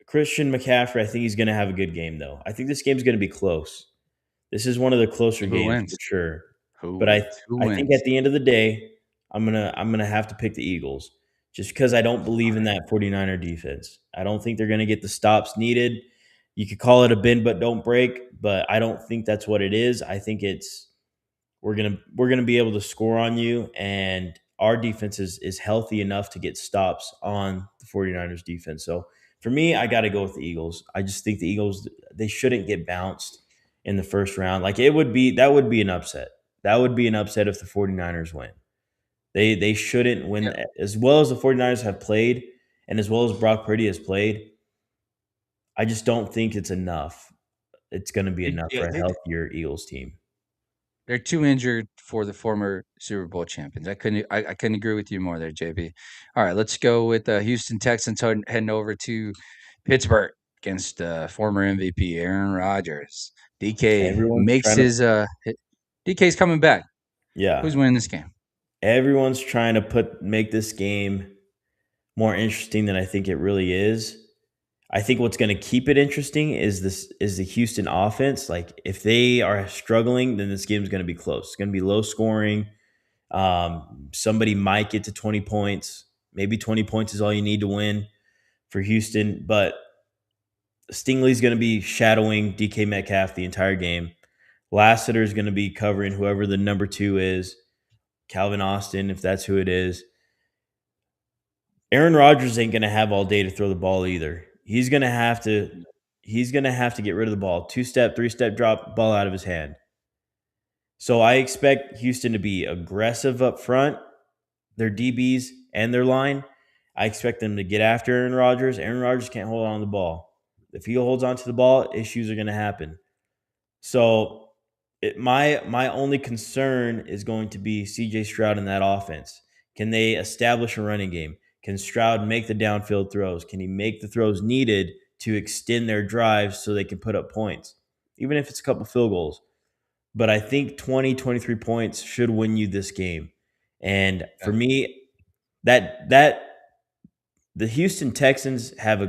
Christian McCaffrey, I think he's going to have a good game though. I think this game's going to be close. This is one of the closer games for sure. But I think at the end of the day, I'm gonna have to pick the Eagles just because I don't believe in that 49er defense. I don't think they're gonna get the stops needed. You could call it a bend but don't break, but I don't think that's what it is. I think it's we're gonna be able to score on you, and our defense is healthy enough to get stops on the 49ers defense. So for me, I got to go with the Eagles. I just think the Eagles, they shouldn't get bounced in the first round. Like that would be an upset. That would be an upset if the 49ers win. They shouldn't win as well as the 49ers have played and as well as Brock Purdy has played. I just don't think it's enough. It's going to be enough for a healthier Eagles team. They're too injured for the former Super Bowl champions. I couldn't agree with you more there, JB. All right, let's go with Houston Texans heading over to Pittsburgh against former MVP Aaron Rodgers. DK's coming back. Yeah. Who's winning this game? Everyone's trying to make this game more interesting than I think it really is. I think what's going to keep it interesting is the Houston offense. Like if they are struggling, then this game is going to be close. It's going to be low scoring. Somebody might get to 20 points. Maybe 20 points is all you need to win for Houston, but Stingley's going to be shadowing DK Metcalf the entire game. Lassiter is going to be covering whoever the number 2 is, Calvin Austin, if that's who it is. Aaron Rodgers ain't going to have all day to throw the ball either. He's going to have to get rid of the ball. 2-step, 3-step drop, ball out of his hand. So I expect Houston to be aggressive up front, their DBs and their line. I expect them to get after Aaron Rodgers. Aaron Rodgers can't hold on to the ball. If he holds on to the ball, issues are going to happen. So my only concern is going to be C.J. Stroud in that offense. Can they establish a running game? Can Stroud make the downfield throws? Can he make the throws needed to extend their drives so they can put up points, even if it's a couple field goals? But I think 20, 23 points should win you this game. And for me, that the Houston Texans have a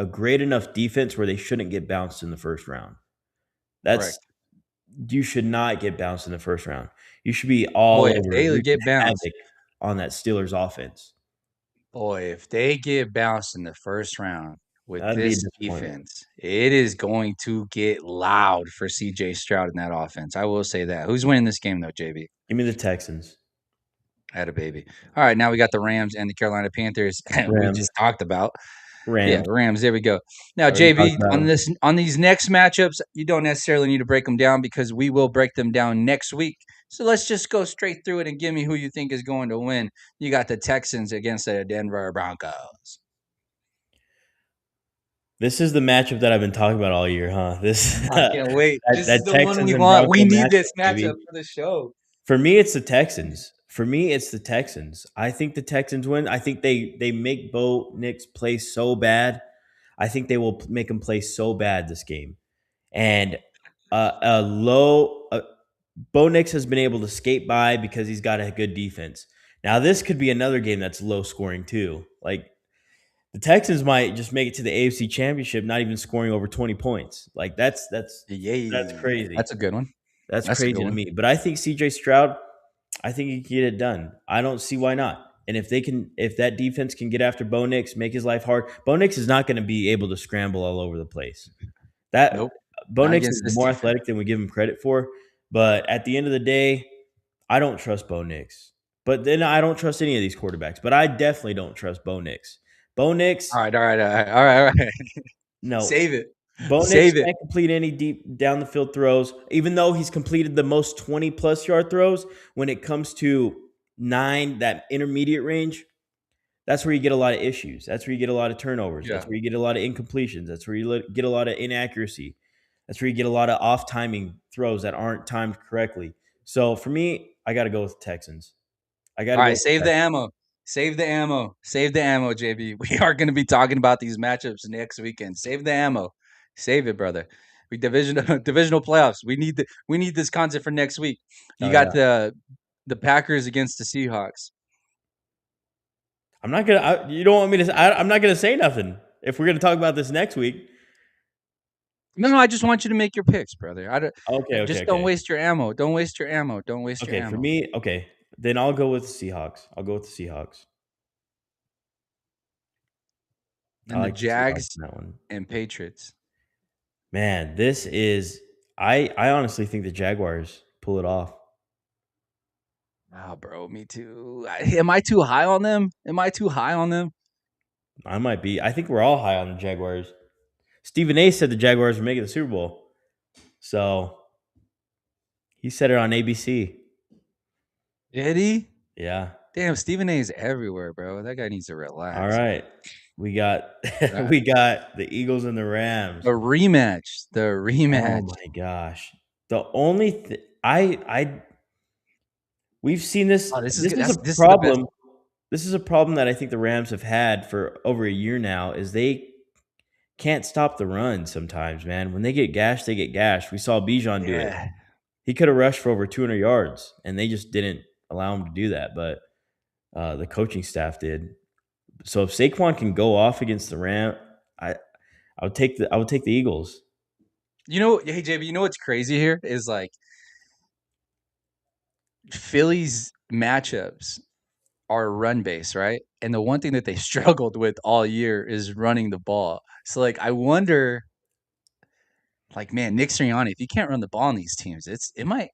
great enough defense where they shouldn't get bounced in the first round. Correct. You should not get bounced in the first round. You should be all Boy, if over they get bounced. havoc on that Steelers offense. Boy, if they get bounced in the first round with That'd be a this disappointment. defense, it is going to get loud for CJ Stroud in that offense. I will say that. Who's winning this game, though, JB? Give me the Texans. Had a baby. All right, now we got the Rams and the Carolina Panthers. We Rams. just talked about. Rams. Yeah, Rams. There we go. Now, Already JB, talked about them. on these next matchups, you don't necessarily need to break them down because we will break them down next week. So let's just go straight through it and give me who you think is going to win. You got the Texans against the Denver Broncos. This is the matchup that I've been talking about all year, huh? I can't wait. This is the one Texans we and want. We Bronco need this baby. matchup for the show. For me, it's the Texans. I think the Texans win. I think they make Bo Nix play so bad. I think they will make him play so bad this game. And Bo Nix has been able to skate by because he's got a good defense. Now, this could be another game that's low scoring too. Like the Texans might just make it to the AFC Championship, not even scoring over 20 points. Like that's crazy. That's a good one. That's a crazy good to one. me. But I think CJ Stroud, I think he can get it done. I don't see why not. And if that defense can get after Bo Nix, make his life hard. Bo Nix is not going to be able to scramble all over the place. Nope. Bo Not Nix against is this more defense. athletic than we give him credit for. But at the end of the day, I don't trust Bo Nix. But then I don't trust any of these quarterbacks. But I definitely don't trust Bo Nix. Bo Nix, All right. no. Save it. Bo Nix Save it. can't complete any deep down the field throws, even though he's completed the most 20-plus yard throws. When it comes to 9, that intermediate range, that's where you get a lot of issues. That's where you get a lot of turnovers. Yeah. That's where you get a lot of incompletions. That's where you get a lot of inaccuracy. That's where you get a lot of off-timing throws that aren't timed correctly. So for me, I got to go with the Texans. All right, save the ammo. Save the ammo. Save the ammo, JB. We are going to be talking about these matchups next weekend. Save the ammo. Save it, brother. We divisional playoffs. We need this content for next week. You got the Packers against the Seahawks. I'm not gonna. You don't want me to? I'm not gonna say nothing if we're gonna talk about this next week. No, I just want you to make your picks, brother. Okay. Don't waste your ammo. Don't waste your ammo. Don't waste your ammo. For me, then I'll go with the Seahawks. And the Jags and Patriots. Man, this is. I honestly think the Jaguars pull it off. Wow, bro, me too. Am I too high on them? I might be. I think we're all high on the Jaguars. Stephen A. said the Jaguars were making the Super Bowl. So he said it on ABC. Did he? Yeah. Damn, Stephen A. is everywhere, bro. That guy needs to relax. All right. We got the Eagles and the Rams. The rematch. Oh my gosh. The only we've seen this. This is a problem. This is a problem that I think the Rams have had for over a year now. Is they can't stop the run sometimes, man. When they get gashed, they get gashed. We saw Bijan do it. He could have rushed for over 200 yards, and they just didn't allow him to do that. But the coaching staff did. So if Saquon can go off against the Rams, I would take the Eagles. You know, hey JB, you know what's crazy here is like Philly's matchups are run base, right? And the one thing that they struggled with all year is running the ball. So like I wonder, like, man, Nick Sirianni, if you can't run the ball on these teams, it might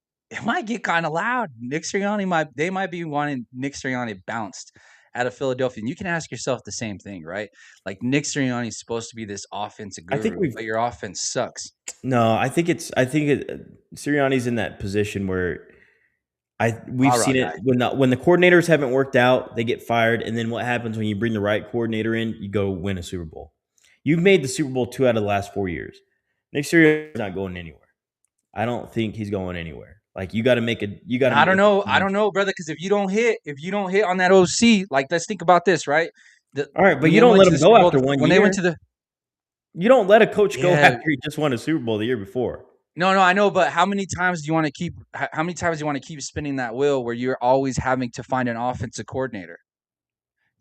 get kind of loud. Nick Sirianni might be wanting Nick Sirianni bounced out of Philadelphia. And you can ask yourself the same thing, right? Like Nick Sirianni is supposed to be this offensive I think guru, but your offense sucks. no, I think Sirianni's in that position where we've Rah-rah seen guy. it when the coordinators haven't worked out, they get fired, and then what happens when you bring the right coordinator in? You go win a Super Bowl. You've made the Super Bowl 2 out of the last 4 years. Nick Sirianni's not going anywhere. I don't think he's going anywhere. Like you got to make a you got to. I don't know, brother, because if you don't hit on that OC, like let's think about this, right? All right, but when you they don't went let to him the go Super Bowl- after 1 when year. they went to the You don't let a coach go Yeah. after he just won a Super Bowl the year before. No, I know, but how many times do you want to keep? How many times do you want to keep spinning that wheel where you're always having to find an offensive coordinator?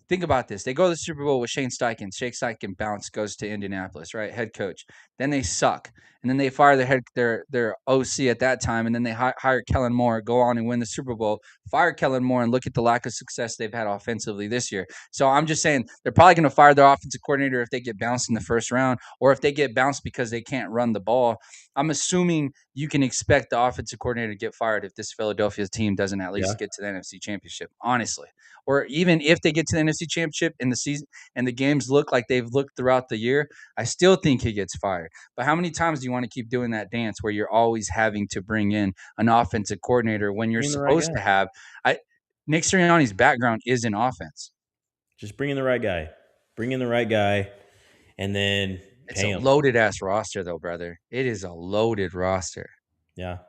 Think about this. They go to the Super Bowl with Shane Steichen. Shane Steichen goes to Indianapolis, right? Head coach. Then they suck. And then they fire their OC at that time. And then they hire Kellen Moore, go on and win the Super Bowl. Fire Kellen Moore and look at the lack of success they've had offensively this year. So I'm just saying they're probably going to fire their offensive coordinator if they get bounced in the first round or if they get bounced because they can't run the ball. I'm assuming you can expect the offensive coordinator to get fired if this Philadelphia team doesn't at least get to the NFC Championship, honestly. Or even if they get to the NFC Championship in the season and the games look like they've looked throughout the year, I still think he gets fired. But how many times do you want to keep doing that dance where you're always having to bring in an offensive coordinator when you're Bring the right supposed guy. to have Nick Sirianni's background is in offense. Just bring in the right guy. Bring in the right guy, and then It's pay a him. loaded ass roster though, brother. It is a loaded roster. Yeah.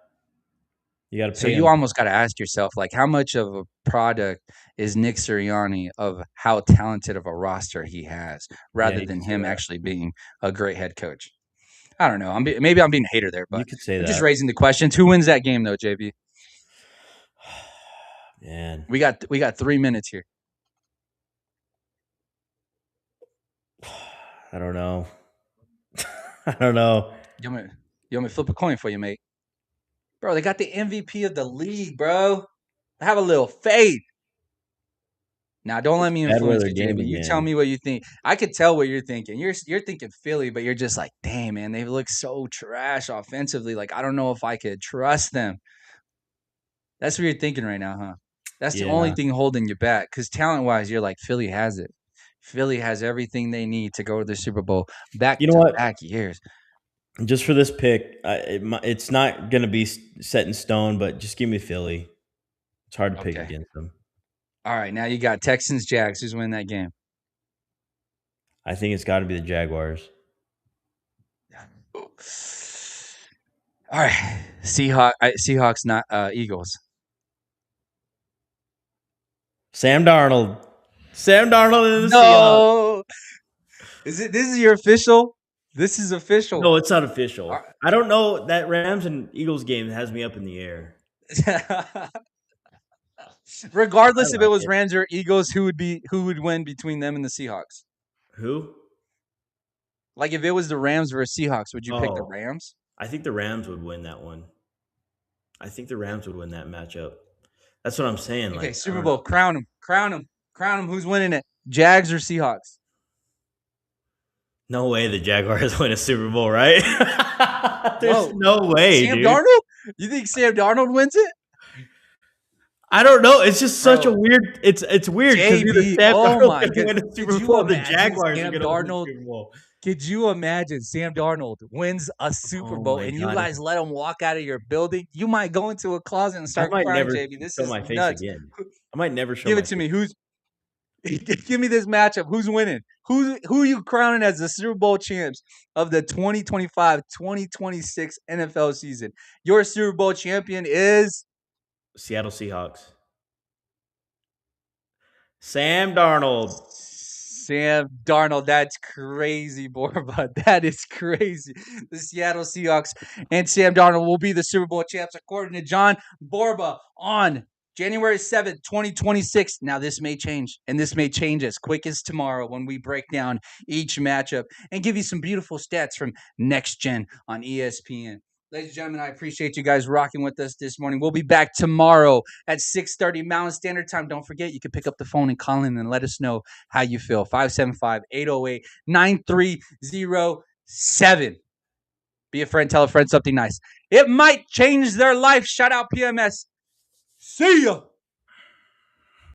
You got to pay So him. you almost got to ask yourself, like, how much of a product is Nick Sirianni of how talented of a roster he has, rather you than could say him that. actually being a great head coach? I don't know. Maybe I'm being a hater there, but You could say I'm that. just raising the questions. Who wins that game, though, JB? Man. We got 3 minutes here. I don't know. I don't know. You want me to flip a coin for you, mate? Bro, they got the MVP of the league, bro. Have a little faith. Now, don't let me Bad influence weather you, game JB. You again. tell me what you think. I could tell what you're thinking. You're thinking Philly, but you're just like, damn, man, they look so trash offensively. Like, I don't know if I could trust them. That's what you're thinking right now, huh? That's the only Yeah. thing holding you back. Because talent-wise, you're like, Philly has it. Philly has everything they need to go to the Super Bowl You know what? back-to-back years. Just for this pick, it's not going to be set in stone, but just give me Philly. It's hard to pick Okay. against them. All right, now you got Texans, Jags. Who's winning that game? I think it's got to be the Jaguars. All right, Seahawks, not Eagles. Sam Darnold. Sam Darnold in the Seahawks. No, this is your official? This is official. No, it's not official. All right. I don't know. That Rams and Eagles game has me up in the air. Regardless I if it like was it. Rams or Eagles, who would win between them and the Seahawks? Who? Like if it was the Rams versus Seahawks, would you pick the Oh. Rams? I think the Rams would win that one. I think the Rams would win that matchup. That's what I'm saying. Okay, Like Super Bowl, crown them. Who's winning it? Jags or Seahawks? No way the Jaguars win a Super Bowl, right? There's Whoa. no way, Sam dude. Darnold? You think Sam Darnold wins it? I don't know. It's just such Bro. a weird. It's weird because either JB, Sam oh Darnold's my going to win a goodness. Super Could you Bowl, or the imagine Jaguars Sam are going to win Darnold- the Super Bowl. Could you imagine Sam Darnold wins a Super Oh Bowl my and you God. guys let him walk out of your building? You might go into a closet and I start might crying, never JB. This show is my face nuts. again. I might never show. Give my it to face. me. Who's give me this matchup? Who's winning? Who are you crowning as the Super Bowl champs of the 2025-2026 NFL season? Your Super Bowl champion is Seattle Seahawks. Sam Darnold. Sam Darnold. That's crazy, Borba. That is crazy. The Seattle Seahawks and Sam Darnold will be the Super Bowl champs, according to John Borba, on January 7th, 2026. Now, this may change, and this may change as quick as tomorrow when we break down each matchup and give you some beautiful stats from Next Gen on ESPN. Ladies and gentlemen, I appreciate you guys rocking with us this morning. We'll be back tomorrow at 6:30 Mountain Standard Time. Don't forget, you can pick up the phone and call in and let us know how you feel. 575-808-9307. Be a friend, tell a friend something nice. It might change their life. Shout out PMS. See ya.